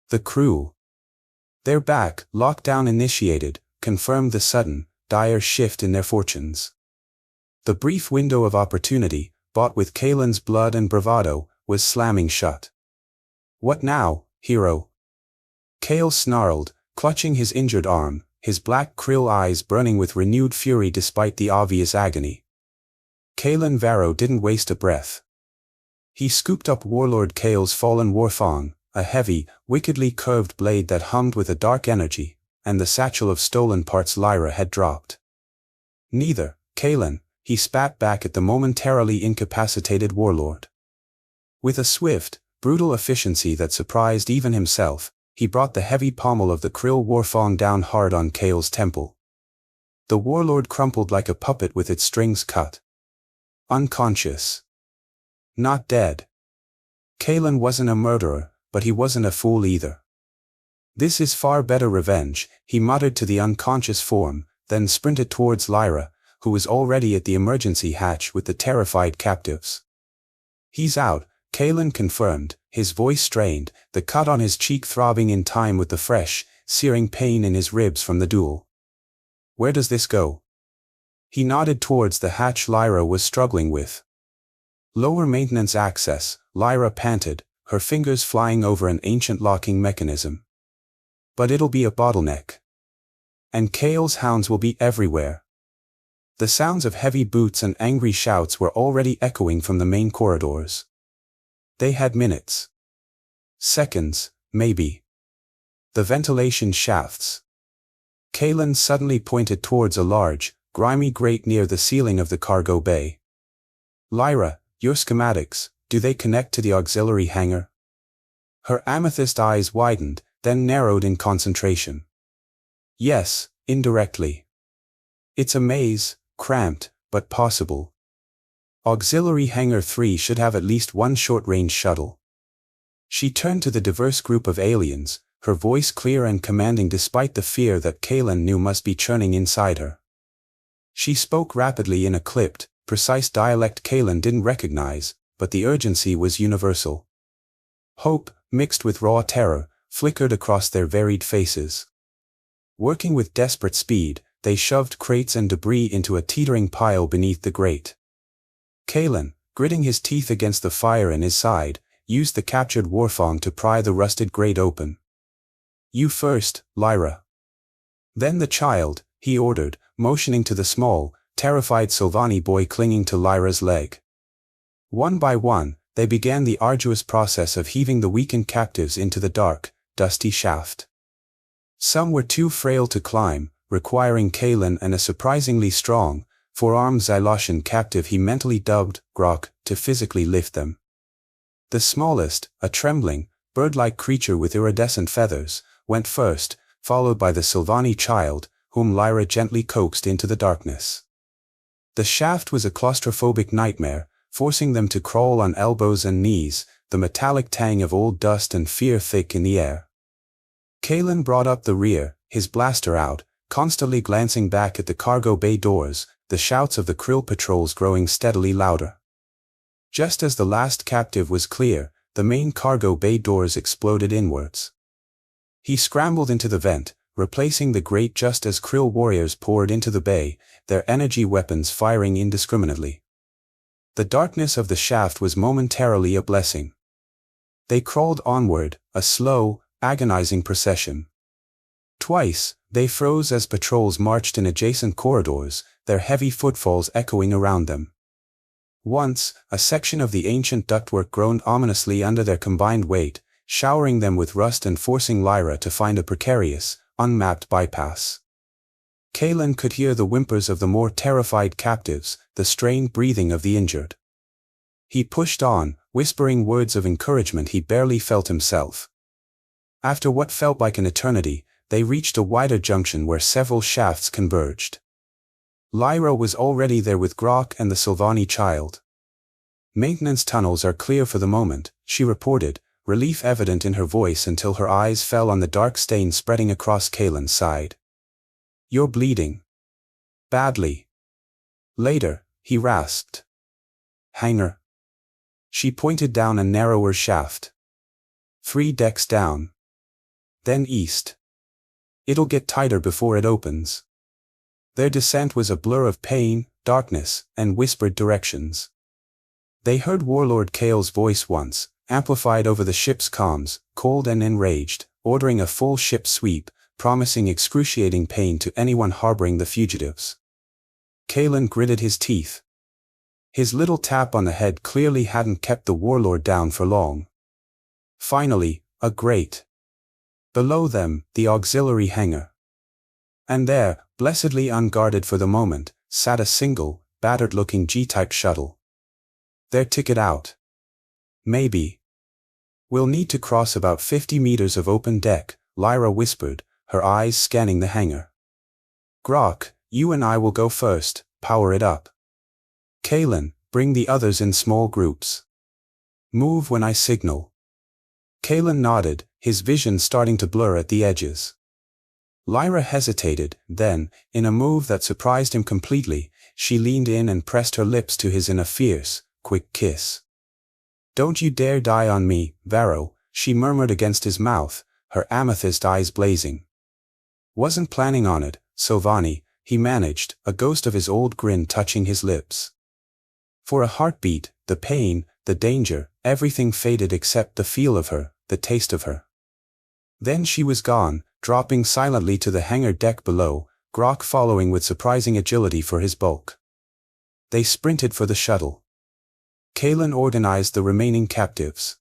The crew. They're back, lockdown initiated, confirmed the sudden, dire shift in their fortunes. The brief window of opportunity, bought with Kalen's blood and bravado, was slamming shut. What now, hero? Kale snarled, clutching his injured arm, his black krill eyes burning with renewed fury despite the obvious agony. Kalen Varro didn't waste a breath. He scooped up Warlord Kale's fallen Warfong, a heavy, wickedly curved blade that hummed with a dark energy, and the satchel of stolen parts Lyra had dropped. Neither, Kalen, he spat back at the momentarily incapacitated warlord. With a swift, brutal efficiency that surprised even himself, he brought the heavy pommel of the krill Warfong down hard on Kale's temple. The warlord crumpled like a puppet with its strings cut. Unconscious. Not dead. Kalen wasn't a murderer, but he wasn't a fool either. This is far better revenge, he muttered to the unconscious form, then sprinted towards Lyra, who was already at the emergency hatch with the terrified captives. He's out, Kalen confirmed, his voice strained, the cut on his cheek throbbing in time with the fresh, searing pain in his ribs from the duel. Where does this go? He nodded towards the hatch Lyra was struggling with. Lower maintenance access, Lyra panted, her fingers flying over an ancient locking mechanism. But it'll be a bottleneck. And Kale's hounds will be everywhere. The sounds of heavy boots and angry shouts were already echoing from the main corridors. They had minutes. Seconds, maybe. The ventilation shafts. Kalen suddenly pointed towards a large, grimy grate near the ceiling of the cargo bay. Lyra, your schematics, do they connect to the auxiliary hangar? Her amethyst eyes widened, then narrowed in concentration. Yes, indirectly. It's a maze, cramped, but possible. Auxiliary Hangar 3 should have at least one short-range shuttle. She turned to the diverse group of aliens, her voice clear and commanding despite the fear that Kalen knew must be churning inside her. She spoke rapidly in a clipped, precise dialect Kalen didn't recognize, but the urgency was universal. Hope, mixed with raw terror, flickered across their varied faces. Working with desperate speed, they shoved crates and debris into a teetering pile beneath the grate. Kalen, gritting his teeth against the fire in his side, used the captured Warfong to pry the rusted grate open. You first, Lyra. Then the child, he ordered, motioning to the small, terrified Sylvani boy clinging to Lyra's leg. One by one, they began the arduous process of heaving the weakened captives into the dark, dusty shaft. Some were too frail to climb, requiring Kalen and a surprisingly strong, four-armed Xyloshan captive he mentally dubbed Grok to physically lift them. The smallest, a trembling, bird-like creature with iridescent feathers, went first, followed by the Sylvani child, whom Lyra gently coaxed into the darkness. The shaft was a claustrophobic nightmare, forcing them to crawl on elbows and knees, the metallic tang of old dust and fear thick in the air. Kalen brought up the rear, his blaster out, constantly glancing back at the cargo bay doors, the shouts of the krill patrols growing steadily louder. Just as the last captive was clear, the main cargo bay doors exploded inwards. He scrambled into the vent, replacing the grate just as krill warriors poured into the bay, their energy weapons firing indiscriminately. The darkness of the shaft was momentarily a blessing. They crawled onward, a slow, agonizing procession. Twice, they froze as patrols marched in adjacent corridors, their heavy footfalls echoing around them. Once, a section of the ancient ductwork groaned ominously under their combined weight, showering them with rust and forcing Lyra to find a precarious, unmapped bypass. Kalen could hear the whimpers of the more terrified captives, the strained breathing of the injured. He pushed on, whispering words of encouragement he barely felt himself. After what felt like an eternity, they reached a wider junction where several shafts converged. Lyra was already there with Grok and the Sylvani child. Maintenance tunnels are clear for the moment, she reported, relief evident in her voice until her eyes fell on the dark stain spreading across Kalen's side. You're bleeding. Badly. Later, he rasped. Hangar. She pointed down a narrower shaft. 3 decks down. Then east. It'll get tighter before it opens. Their descent was a blur of pain, darkness, and whispered directions. They heard Warlord Kale's voice once, amplified over the ship's comms, cold and enraged, ordering a full ship sweep, promising excruciating pain to anyone harboring the fugitives. Kalen gritted his teeth. His little tap on the head clearly hadn't kept the Warlord down for long. Finally, a grate. Below them, the auxiliary hangar. And there, blessedly unguarded for the moment, sat a single, battered-looking G-type shuttle. Their ticket out. Maybe. We'll need to cross about 50 meters of open deck, Lyra whispered, her eyes scanning the hangar. Grok, you and I will go first, power it up. Kalen, bring the others in small groups. Move when I signal. Kalen nodded, his vision starting to blur at the edges. Lyra hesitated, then, in a move that surprised him completely, she leaned in and pressed her lips to his in a fierce, quick kiss. Don't you dare die on me, Varro, she murmured against his mouth, her amethyst eyes blazing. Wasn't planning on it, Sylvani, he managed, a ghost of his old grin touching his lips. For a heartbeat, the pain, the danger, everything faded except the feel of her, the taste of her. Then she was gone, dropping silently to the hangar deck below, Grok following with surprising agility for his bulk. They sprinted for the shuttle. Kalen organized the remaining captives.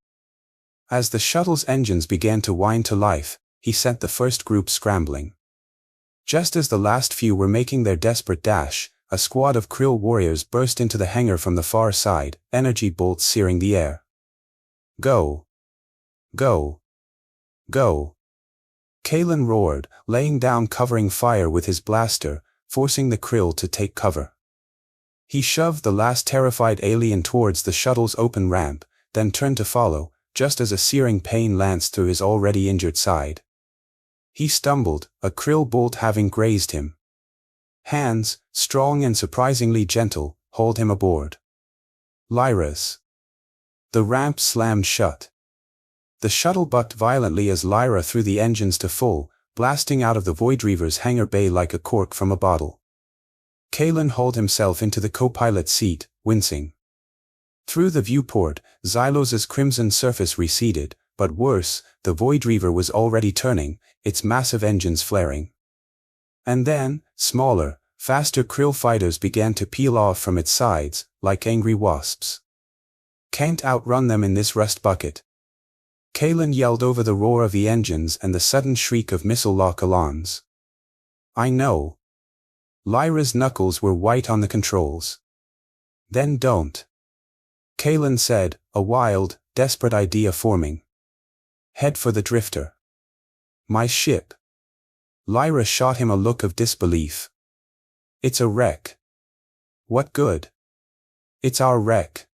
As the shuttle's engines began to whine to life, he sent the first group scrambling. Just as the last few were making their desperate dash, a squad of Krill warriors burst into the hangar from the far side, energy bolts searing the air. Go! Go! Go! Kalen roared, laying down covering fire with his blaster, forcing the Krill to take cover. He shoved the last terrified alien towards the shuttle's open ramp, then turned to follow, just as a searing pain lanced through his already injured side. He stumbled, a Krill bolt having grazed him. Hands, strong and surprisingly gentle, hauled him aboard. Lyra's. The ramp slammed shut. The shuttle bucked violently as Lyra threw the engines to full, blasting out of the Voidreaver's hangar bay like a cork from a bottle. Kalen hauled himself into the co-pilot seat, wincing. Through the viewport, Xylos's crimson surface receded, but worse, the Voidreaver was already turning, its massive engines flaring. And then, smaller, faster Krill fighters began to peel off from its sides, like angry wasps. Can't outrun them in this rust bucket. Kalen yelled over the roar of the engines and the sudden shriek of missile lock alarms. I know. Lyra's knuckles were white on the controls. Then don't. Kalen said, a wild, desperate idea forming. Head for the drifter. My ship. Lyra shot him a look of disbelief. It's a wreck. What good? It's our wreck.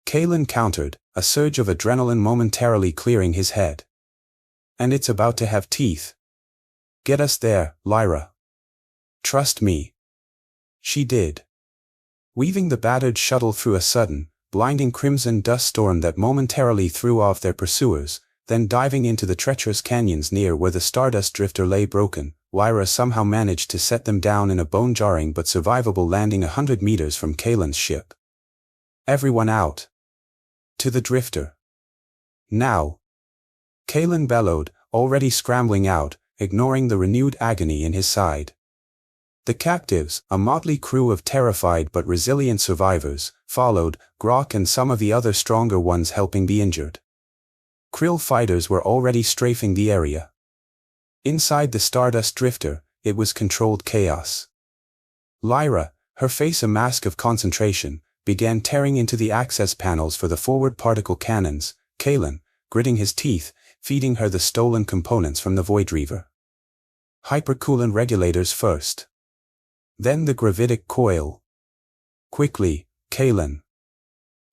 Kalen countered, a surge of adrenaline momentarily clearing his head. And it's about to have teeth. Get us there, Lyra. Trust me. She did. Weaving the battered shuttle through a sudden, blinding crimson dust storm that momentarily threw off their pursuers, then diving into the treacherous canyons near where the Stardust Drifter lay broken, Lyra somehow managed to set them down in a bone-jarring but survivable landing 100 meters from Kalen's ship. Everyone out. To the drifter. Now. Kalen bellowed, already scrambling out, ignoring the renewed agony in his side. The captives, a motley crew of terrified but resilient survivors, followed, Grok and some of the other stronger ones helping the injured. Krill fighters were already strafing the area. Inside the Stardust Drifter, it was controlled chaos. Lyra, her face a mask of concentration, began tearing into the access panels for the forward particle cannons, Kalen, gritting his teeth, feeding her the stolen components from the Voidreaver. Hypercoolant regulators first. Then the gravitic coil. Quickly, Kalen.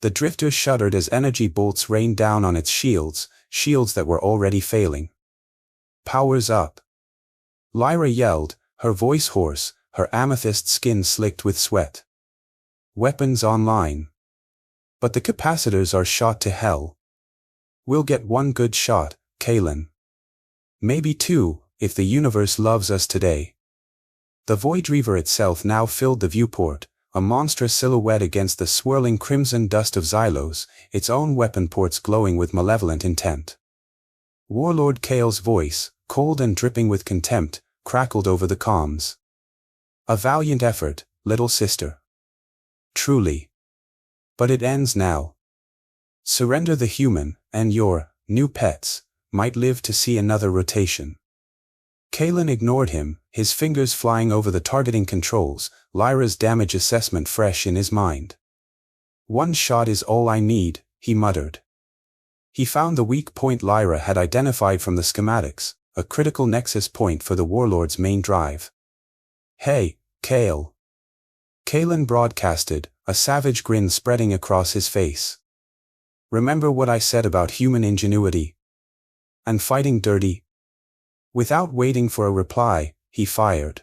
The drifter shuddered as energy bolts rained down on its shields that were already failing. Powers up. Lyra yelled, her voice hoarse, her amethyst skin slicked with sweat. Weapons online. But the capacitors are shot to hell. We'll get one good shot, Kalen. Maybe two, if the universe loves us today. The Voidreaver itself now filled the viewport, a monstrous silhouette against the swirling crimson dust of Xylos, its own weapon ports glowing with malevolent intent. Warlord Kale's voice, cold and dripping with contempt, crackled over the comms. A valiant effort, little sister. Truly. But it ends now. Surrender the human, and your new pets might live to see another rotation. Kalen ignored him, his fingers flying over the targeting controls, Lyra's damage assessment fresh in his mind. One shot is all I need, he muttered. He found the weak point Lyra had identified from the schematics, a critical nexus point for the Warlord's main drive. Hey, Kale. Kalen broadcasted, a savage grin spreading across his face. Remember what I said about human ingenuity? And fighting dirty? Without waiting for a reply, he fired.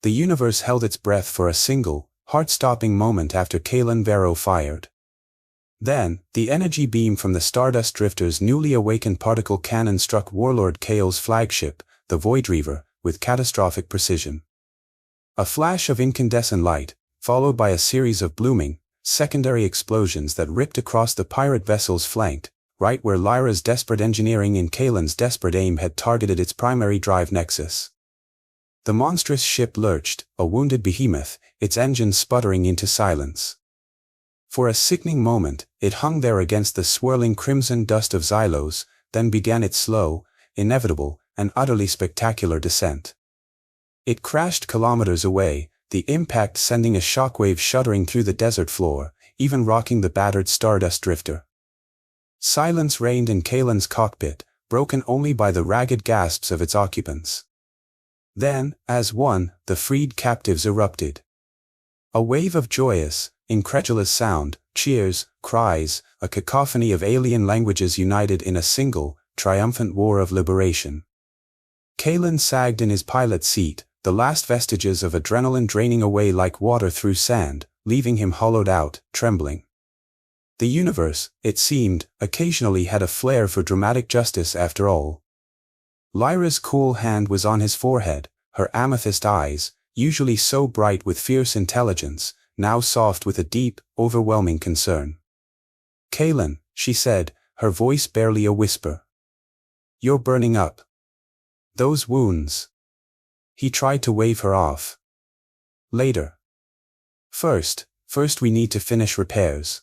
The universe held its breath for a single, heart-stopping moment after Kalen Vero fired. Then, the energy beam from the Stardust Drifter's newly awakened particle cannon struck Warlord Kale's flagship, the Voidreaver, with catastrophic precision. A flash of incandescent light, followed by a series of blooming, secondary explosions that ripped across the pirate vessel's flank, right where Lyra's desperate engineering and Kalen's desperate aim had targeted its primary drive nexus. The monstrous ship lurched, a wounded behemoth, its engines sputtering into silence. For a sickening moment, it hung there against the swirling crimson dust of Xylos, then began its slow, inevitable, and utterly spectacular descent. It crashed kilometers away, the impact sending a shockwave shuddering through the desert floor, even rocking the battered Stardust drifter. Silence reigned in Kalen's cockpit, broken only by the ragged gasps of its occupants. Then, as one, the freed captives erupted. A wave of joyous, incredulous sound, cheers, cries, a cacophony of alien languages united in a single, triumphant war of liberation. Kalen sagged in his pilot's seat, the last vestiges of adrenaline draining away like water through sand, leaving him hollowed out, trembling. The universe, it seemed, occasionally had a flair for dramatic justice after all. Lyra's cool hand was on his forehead, her amethyst eyes, usually so bright with fierce intelligence, now soft with a deep, overwhelming concern. "Kalen," she said, her voice barely a whisper. "You're burning up. Those wounds." He tried to wave her off. "Later. First we need to finish repairs.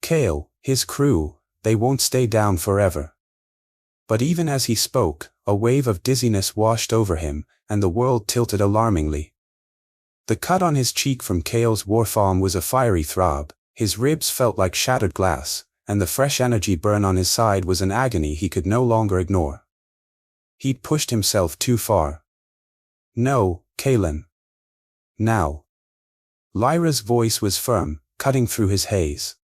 Kale, his crew, they won't stay down forever." But even as he spoke, a wave of dizziness washed over him, and the world tilted alarmingly. The cut on his cheek from Kale's warfarm was a fiery throb, his ribs felt like shattered glass, and the fresh energy burn on his side was an agony he could no longer ignore. He'd pushed himself too far. "No, Kalen. Now." Lyra's voice was firm, cutting through his haze.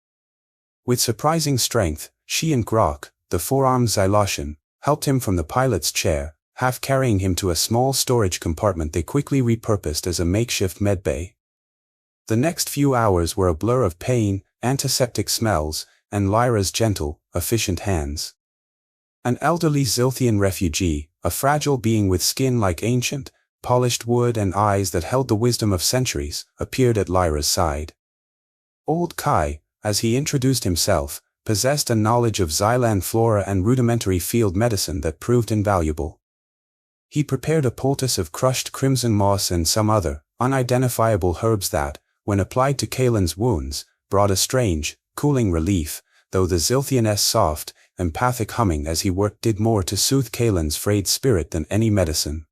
With surprising strength, she and Grok, the four-armed Xylosian, helped him from the pilot's chair, half carrying him to a small storage compartment they quickly repurposed as a makeshift medbay. The next few hours were a blur of pain, antiseptic smells, and Lyra's gentle, efficient hands. An elderly Zilthian refugee, a fragile being with skin like ancient, polished wood and eyes that held the wisdom of centuries, appeared at Lyra's side. Old Kai, as he introduced himself, possessed a knowledge of Xylan flora and rudimentary field medicine that proved invaluable. He prepared a poultice of crushed crimson moss and some other, unidentifiable herbs that, when applied to Kalen's wounds, brought a strange, cooling relief, though the Zilthian's soft, empathic humming as he worked did more to soothe Kalen's frayed spirit than any medicine.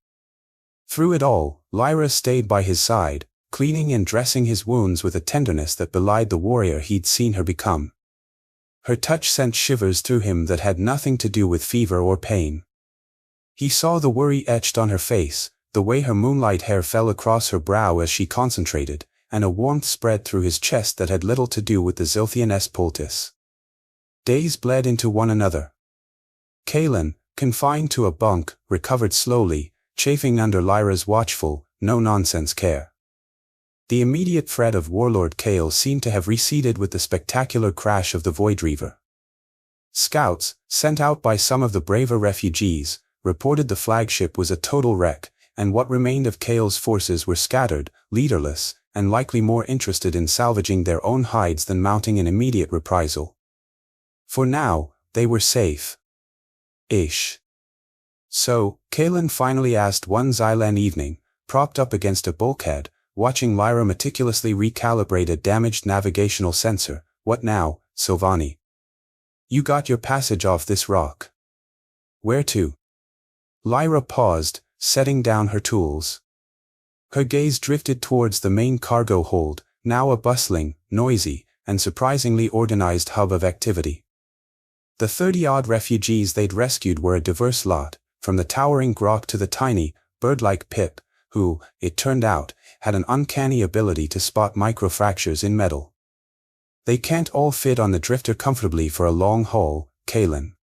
Through it all, Lyra stayed by his side, cleaning and dressing his wounds with a tenderness that belied the warrior he'd seen her become. Her touch sent shivers through him that had nothing to do with fever or pain. He saw the worry etched on her face, the way her moonlight hair fell across her brow as she concentrated, and a warmth spread through his chest that had little to do with the Zilthian's poultice. Days bled into one another. Kalen, confined to a bunk, recovered slowly, chafing under Lyra's watchful, no-nonsense care. The immediate threat of Warlord Kale seemed to have receded with the spectacular crash of the Voidreaver. Scouts, sent out by some of the braver refugees, reported the flagship was a total wreck, and what remained of Kale's forces were scattered, leaderless, and likely more interested in salvaging their own hides than mounting an immediate reprisal. For now, they were safe. Ish. So, Kalen finally asked one Xylan evening, propped up against a bulkhead, watching Lyra meticulously recalibrate a damaged navigational sensor, "What now, Silvani? You got your passage off this rock. Where to?" Lyra paused, setting down her tools. Her gaze drifted towards the main cargo hold, now a bustling, noisy, and surprisingly organized hub of activity. The 30-odd refugees they'd rescued were a diverse lot, from the towering Grok to the tiny, bird-like Pip, who, it turned out, had an uncanny ability to spot microfractures in metal. "They can't all fit on the drifter comfortably for a long haul, Kalen.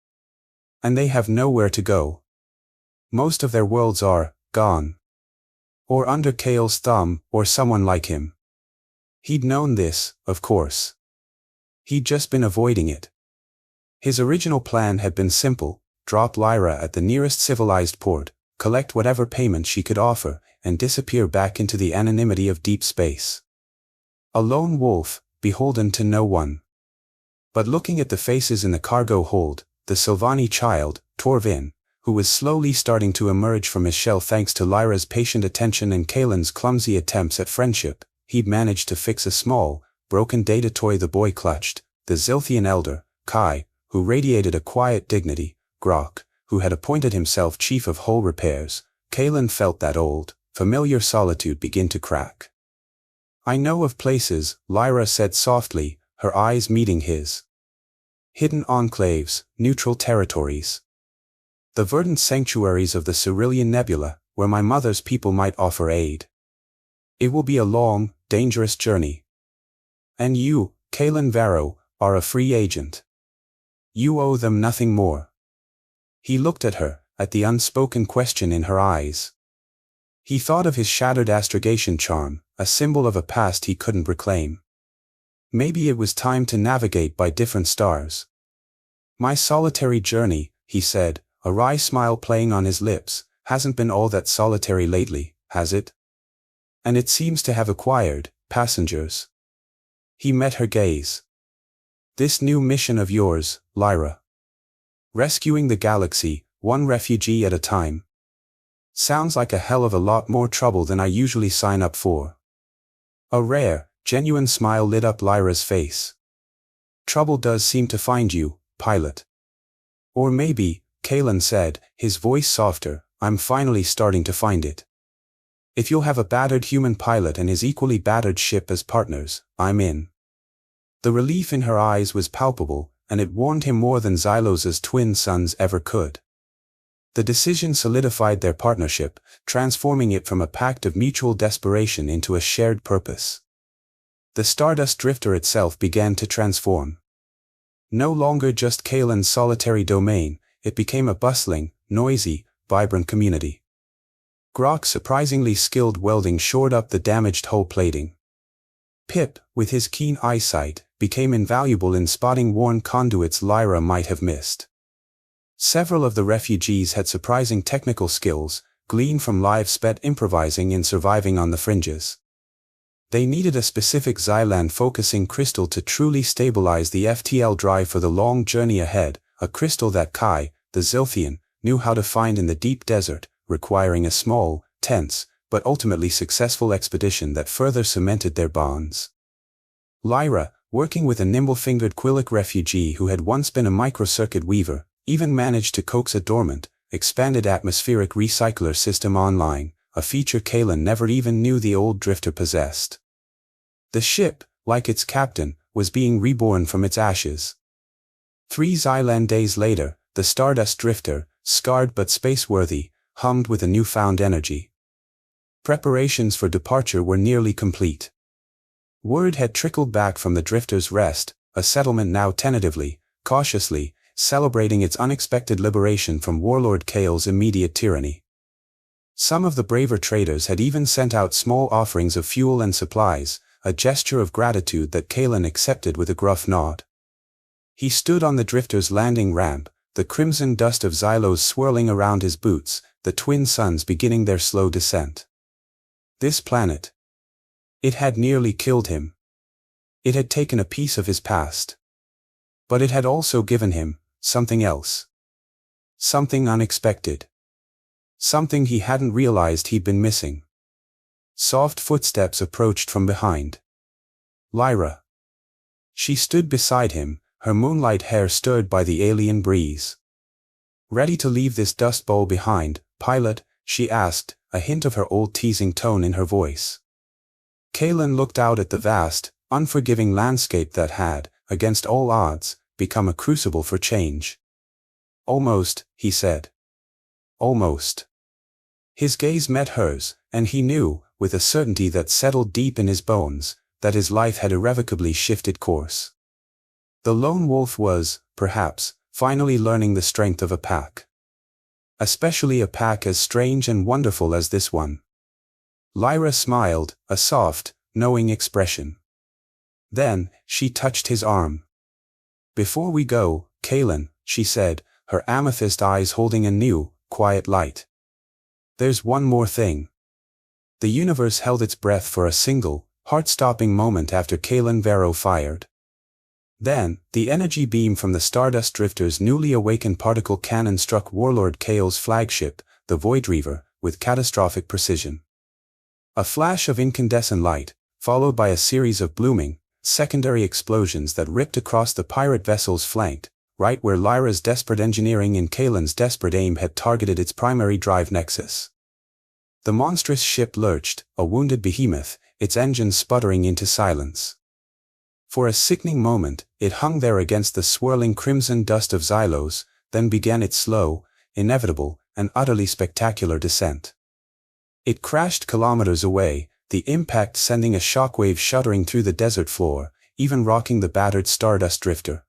And they have nowhere to go. Most of their worlds are gone. Or under Kale's thumb, or someone like him." He'd known this, of course. He'd just been avoiding it. His original plan had been simple: drop Lyra at the nearest civilized port, collect whatever payment she could offer, and disappear back into the anonymity of deep space. A lone wolf, beholden to no one. But looking at the faces in the cargo hold, the Sylvani child, Torvin, who was slowly starting to emerge from his shell thanks to Lyra's patient attention and Kaelin's clumsy attempts at friendship, he'd managed to fix a small, broken data toy the boy clutched, the Zilthian elder, Kai, who radiated a quiet dignity, Grok, who had appointed himself chief of hull repairs. Kaelin felt that old, familiar solitude begin to crack. I know of places, Lyra said softly, her eyes meeting his. Hidden enclaves, neutral territories. The verdant sanctuaries of the Cerulean Nebula, where my mother's people might offer aid. It will be a long, dangerous journey. And you, Kaelin Varro, are a free agent. You owe them nothing more. He looked at her, at the unspoken question in her eyes. He thought of his shattered astrogation charm, a symbol of a past he couldn't reclaim. Maybe it was time to navigate by different stars. My solitary journey, he said, a wry smile playing on his lips, hasn't been all that solitary lately, has it? And it seems to have acquired passengers. He met her gaze. This new mission of yours, Lyra. Rescuing the galaxy, one refugee at a time. Sounds like a hell of a lot more trouble than I usually sign up for. A rare, genuine smile lit up Lyra's face. Trouble does seem to find you, pilot. Or maybe, Kaelin said, his voice softer, I'm finally starting to find it. If you'll have a battered human pilot and his equally battered ship as partners, I'm in. The relief in her eyes was palpable, and it warmed him more than Xylos's twin sons ever could. The decision solidified their partnership, transforming it from a pact of mutual desperation into a shared purpose. The Stardust Drifter itself began to transform. No longer just Kaelin's solitary domain, it became a bustling, noisy, vibrant community. Grok's surprisingly skilled welding shored up the damaged hull plating. Pip, with his keen eyesight, became invaluable in spotting worn conduits Lyra might have missed. Several of the refugees had surprising technical skills, gleaned from live sped improvising and surviving on the fringes. They needed a specific Xylan focusing crystal to truly stabilize the FTL drive for the long journey ahead, a crystal that Kai, the Zilthian, knew how to find in the deep desert, requiring a small, tense, but ultimately successful expedition that further cemented their bonds. Lyra, working with a nimble-fingered Quillic refugee who had once been a microcircuit weaver, even managed to coax a dormant, expanded atmospheric recycler system online, a feature Kaelin never even knew the old drifter possessed. The ship, like its captain, was being reborn from its ashes. 3 Xylan days later, the Stardust Drifter, scarred but space-worthy, hummed with a newfound energy. Preparations for departure were nearly complete. Word had trickled back from the Drifter's Rest, a settlement now tentatively, cautiously, celebrating its unexpected liberation from Warlord Kael's immediate tyranny. Some of the braver traders had even sent out small offerings of fuel and supplies, a gesture of gratitude that Kaelin accepted with a gruff nod. He stood on the Drifter's landing ramp, the crimson dust of Xylos swirling around his boots, the twin suns beginning their slow descent. This planet. It had nearly killed him. It had taken a piece of his past. But it had also given him something else. Something unexpected. Something he hadn't realized he'd been missing. Soft footsteps approached from behind. Lyra. She stood beside him, her moonlight hair stirred by the alien breeze. Ready to leave this dust bowl behind, pilot? She asked, a hint of her old teasing tone in her voice. Kaelin looked out at the vast, unforgiving landscape that had, against all odds, become a crucible for change. Almost, he said. Almost. His gaze met hers, and he knew, with a certainty that settled deep in his bones, that his life had irrevocably shifted course. The lone wolf was, perhaps, finally learning the strength of a pack. Especially a pack as strange and wonderful as this one. Lyra smiled, a soft, knowing expression. Then, she touched his arm. Before we go, Kaelin, she said, her amethyst eyes holding a new, quiet light. There's one more thing. The universe held its breath for a single, heart-stopping moment after Kalen Vero fired. Then, the energy beam from the Stardust Drifter's newly awakened particle cannon struck Warlord Kale's flagship, the Void Reaver, with catastrophic precision. A flash of incandescent light, followed by a series of blooming, secondary explosions that ripped across the pirate vessel's flank, right where Lyra's desperate engineering and Kalen's desperate aim had targeted its primary drive nexus. The monstrous ship lurched, a wounded behemoth, its engines sputtering into silence. For a sickening moment, it hung there against the swirling crimson dust of Xylos, then began its slow, inevitable, and utterly spectacular descent. It crashed kilometers away, the impact sending a shockwave shuddering through the desert floor, even rocking the battered Stardust Drifter.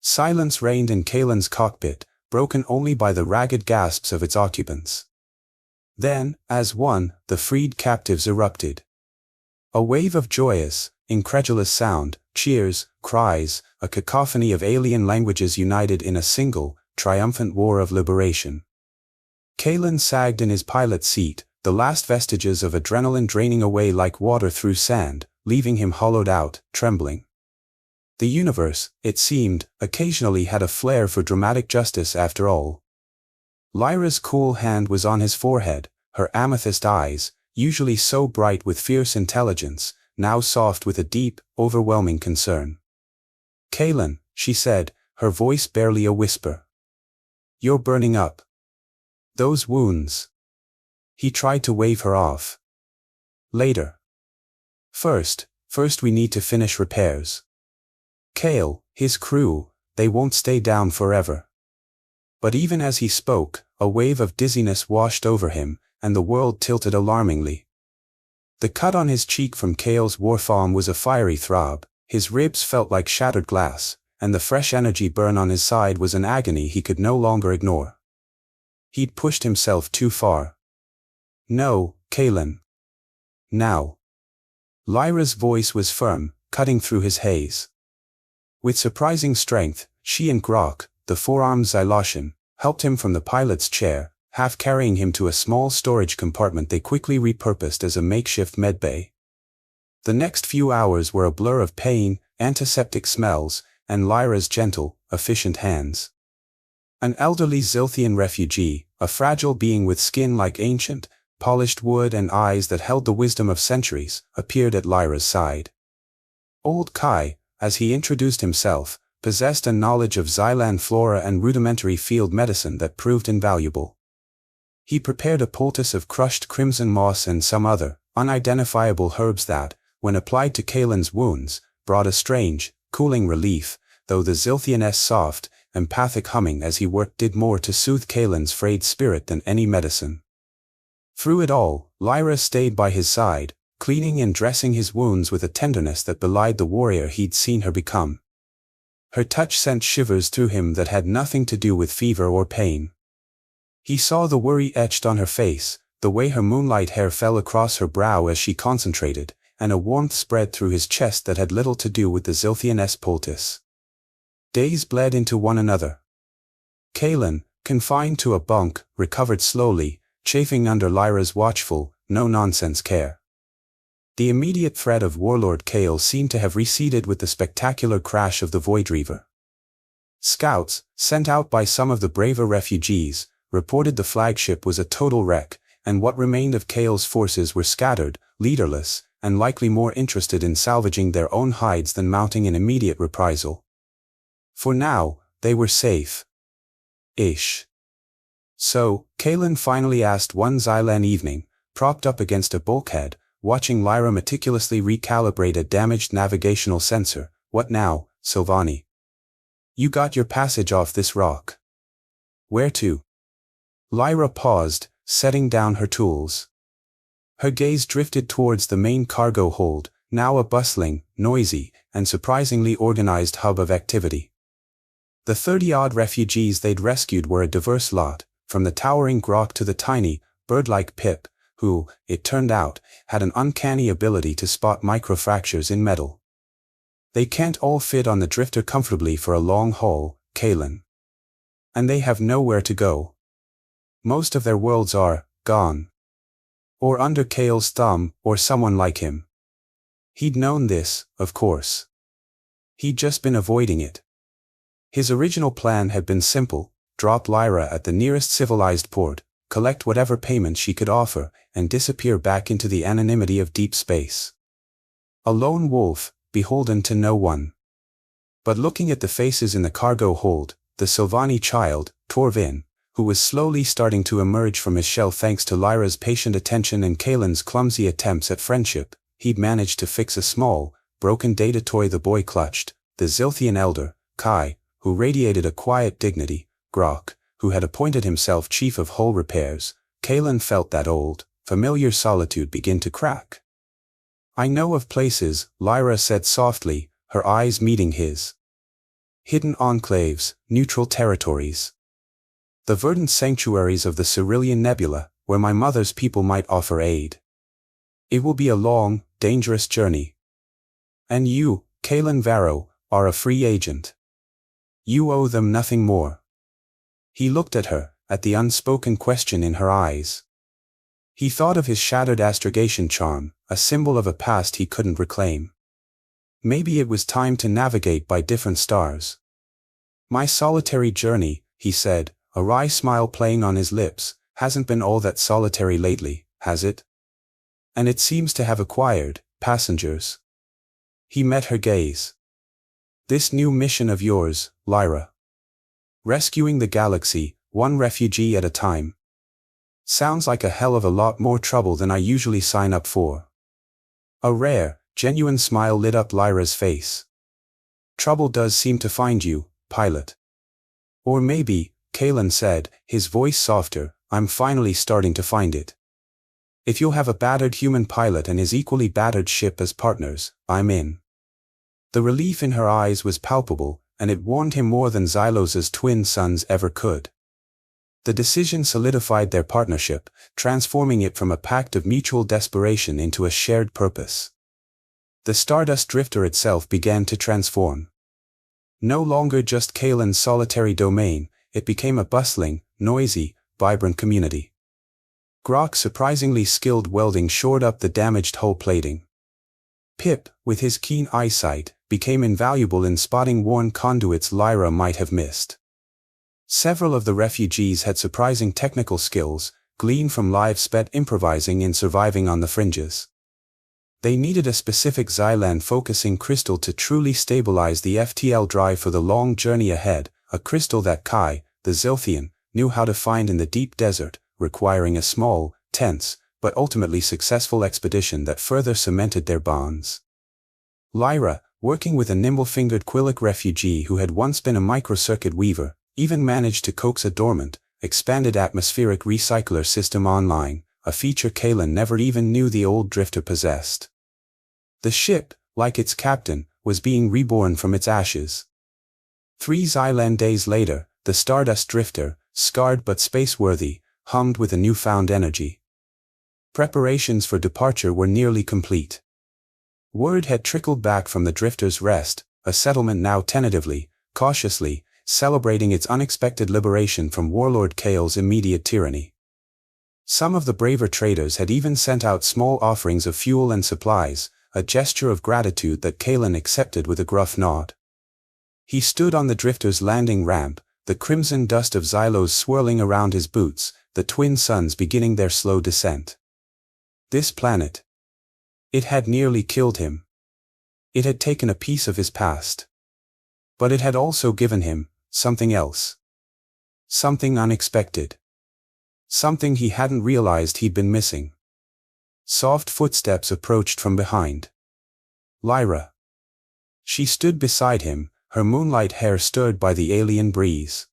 Silence reigned in Kalen's cockpit, broken only by the ragged gasps of its occupants. Then, as one, the freed captives erupted. A wave of joyous, incredulous sound, cheers, cries, a cacophony of alien languages united in a single, triumphant war of liberation. Kalen sagged in his pilot's seat, the last vestiges of adrenaline draining away like water through sand, leaving him hollowed out, trembling. The universe, it seemed, occasionally had a flair for dramatic justice after all. Lyra's cool hand was on his forehead, her amethyst eyes, usually so bright with fierce intelligence, now soft with a deep, overwhelming concern. "Kalen," she said, her voice barely a whisper. "You're burning up. Those wounds." He tried to wave her off. "Later. First we need to finish repairs. Kale, his crew, they won't stay down forever." But even as he spoke, a wave of dizziness washed over him, and the world tilted alarmingly. The cut on his cheek from Kale's warfarm was a fiery throb, his ribs felt like shattered glass, and the fresh energy burn on his side was an agony he could no longer ignore. He'd pushed himself too far. "No, Kalen. Now." Lyra's voice was firm, cutting through his haze. With surprising strength, she and Grok, the four-armed Xylosian, helped him from the pilot's chair, half carrying him to a small storage compartment they quickly repurposed as a makeshift medbay. The next few hours were a blur of pain, antiseptic smells, and Lyra's gentle, efficient hands. An elderly Zilthian refugee, a fragile being with skin like ancient, polished wood and eyes that held the wisdom of centuries, appeared at Lyra's side. Old Kai, as he introduced himself, possessed a knowledge of Xylan flora and rudimentary field medicine that proved invaluable. He prepared a poultice of crushed crimson moss and some other, unidentifiable herbs that, when applied to Kalen's wounds, brought a strange, cooling relief, though the Zilthian's soft, empathic humming as he worked did more to soothe Kalen's frayed spirit than any medicine. Through it all, Lyra stayed by his side, cleaning and dressing his wounds with a tenderness that belied the warrior he'd seen her become. Her touch sent shivers through him that had nothing to do with fever or pain. He saw the worry etched on her face, the way her moonlight hair fell across her brow as she concentrated, and a warmth spread through his chest that had little to do with the Zilthian's poultice. Days bled into one another. Kalen, confined to a bunk, recovered slowly, chafing under Lyra's watchful, no-nonsense care. The immediate threat of Warlord Kale seemed to have receded with the spectacular crash of the Void Reaver. Scouts, sent out by some of the braver refugees, reported the flagship was a total wreck, and what remained of Kale's forces were scattered, leaderless, and likely more interested in salvaging their own hides than mounting an immediate reprisal. For now, they were safe. Ish. So, Kalen finally asked one Xylan evening, propped up against a bulkhead, watching Lyra meticulously recalibrate a damaged navigational sensor, "What now, Silvani? You got your passage off this rock. Where to?" Lyra paused, setting down her tools. Her gaze drifted towards the main cargo hold, now a bustling, noisy, and surprisingly organized hub of activity. The 30-odd refugees they'd rescued were a diverse lot, from the towering Grok to the tiny, bird-like Pip, who, it turned out, had an uncanny ability to spot microfractures in metal. "They can't all fit on the drifter comfortably for a long haul, Kalen. And they have nowhere to go. Most of their worlds are gone. Or under Kale's thumb, or someone like him. He'd known this, of course. He'd just been avoiding it. His original plan had been simple: drop Lyra at the nearest civilized port, collect whatever payment she could offer, and disappear back into the anonymity of deep space. A lone wolf, beholden to no one. But looking at the faces in the cargo hold, the Sylvani child, Torvin, who was slowly starting to emerge from his shell thanks to Lyra's patient attention and Kalen's clumsy attempts at friendship, he'd managed to fix a small, broken data toy the boy clutched, the Zilthian elder, Kai, who radiated a quiet dignity, Grok, who had appointed himself chief of hull repairs. Kalen felt that old, familiar solitude begin to crack. "I know of places," Lyra said softly, her eyes meeting his. "Hidden enclaves, neutral territories. The verdant sanctuaries of the Cerulean Nebula, where my mother's people might offer aid. It will be a long, dangerous journey. And you, Kalen Varro, are a free agent. You owe them nothing more." He looked at her, at the unspoken question in her eyes. He thought of his shattered astrogation charm, a symbol of a past he couldn't reclaim. Maybe it was time to navigate by different stars. "My solitary journey," he said, a wry smile playing on his lips, "hasn't been all that solitary lately, has it? And it seems to have acquired passengers." He met her gaze. "This new mission of yours, Lyra. Rescuing the galaxy, one refugee at a time. Sounds like a hell of a lot more trouble than I usually sign up for." A rare, genuine smile lit up Lyra's face. "Trouble does seem to find you, pilot." "Or maybe," Kalen said, his voice softer, "I'm finally starting to find it. If you'll have a battered human pilot and his equally battered ship as partners, I'm in." The relief in her eyes was palpable, and it warmed him more than Xylos's twin sons ever could. The decision solidified their partnership, transforming it from a pact of mutual desperation into a shared purpose. The Stardust Drifter itself began to transform. No longer just Kalen's solitary domain, it became a bustling, noisy, vibrant community. Grok's surprisingly skilled welding shored up the damaged hull plating. Pip, with his keen eyesight, became invaluable in spotting worn conduits Lyra might have missed. Several of the refugees had surprising technical skills, gleaned from live spet improvising in surviving on the fringes. They needed a specific Xylan focusing crystal to truly stabilize the FTL drive for the long journey ahead, a crystal that Kai, the Zilthian, knew how to find in the deep desert, requiring a small, tense, but ultimately successful expedition that further cemented their bonds. Lyra, working with a nimble-fingered Quillic refugee who had once been a microcircuit weaver, even managed to coax a dormant, expanded atmospheric recycler system online, a feature Kalen never even knew the old drifter possessed. The ship, like its captain, was being reborn from its ashes. 3 Xylan days later, the Stardust Drifter, scarred but space-worthy, hummed with a newfound energy. Preparations for departure were nearly complete. Word had trickled back from the Drifter's Rest, a settlement now tentatively, cautiously, celebrating its unexpected liberation from Warlord Kale's immediate tyranny. Some of the braver traders had even sent out small offerings of fuel and supplies, a gesture of gratitude that Kalen accepted with a gruff nod. He stood on the Drifter's landing ramp, the crimson dust of Xylos swirling around his boots, the twin suns beginning their slow descent. This planet. It had nearly killed him. It had taken a piece of his past. But it had also given him something else. Something unexpected. Something he hadn't realized he'd been missing. Soft footsteps approached from behind. Lyra. She stood beside him, her moonlight hair stirred by the alien breeze.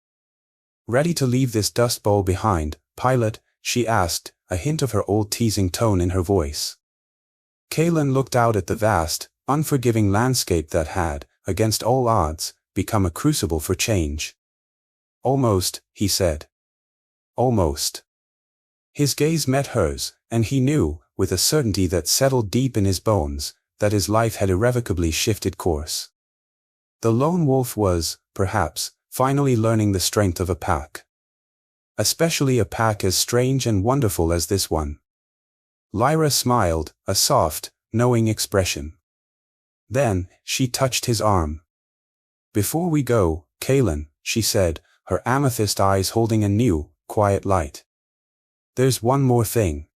"Ready to leave this dust bowl behind, pilot?" she asked, a hint of her old teasing tone in her voice. Kalen looked out at the vast, unforgiving landscape that had, against all odds, become a crucible for change. "Almost," he said. "Almost." His gaze met hers, and he knew, with a certainty that settled deep in his bones, that his life had irrevocably shifted course. The lone wolf was, perhaps, finally learning the strength of a pack. Especially a pack as strange and wonderful as this one. Lyra smiled, a soft, knowing expression. Then, she touched his arm. "Before we go, Kalen," she said, her amethyst eyes holding a new, quiet light. "There's one more thing.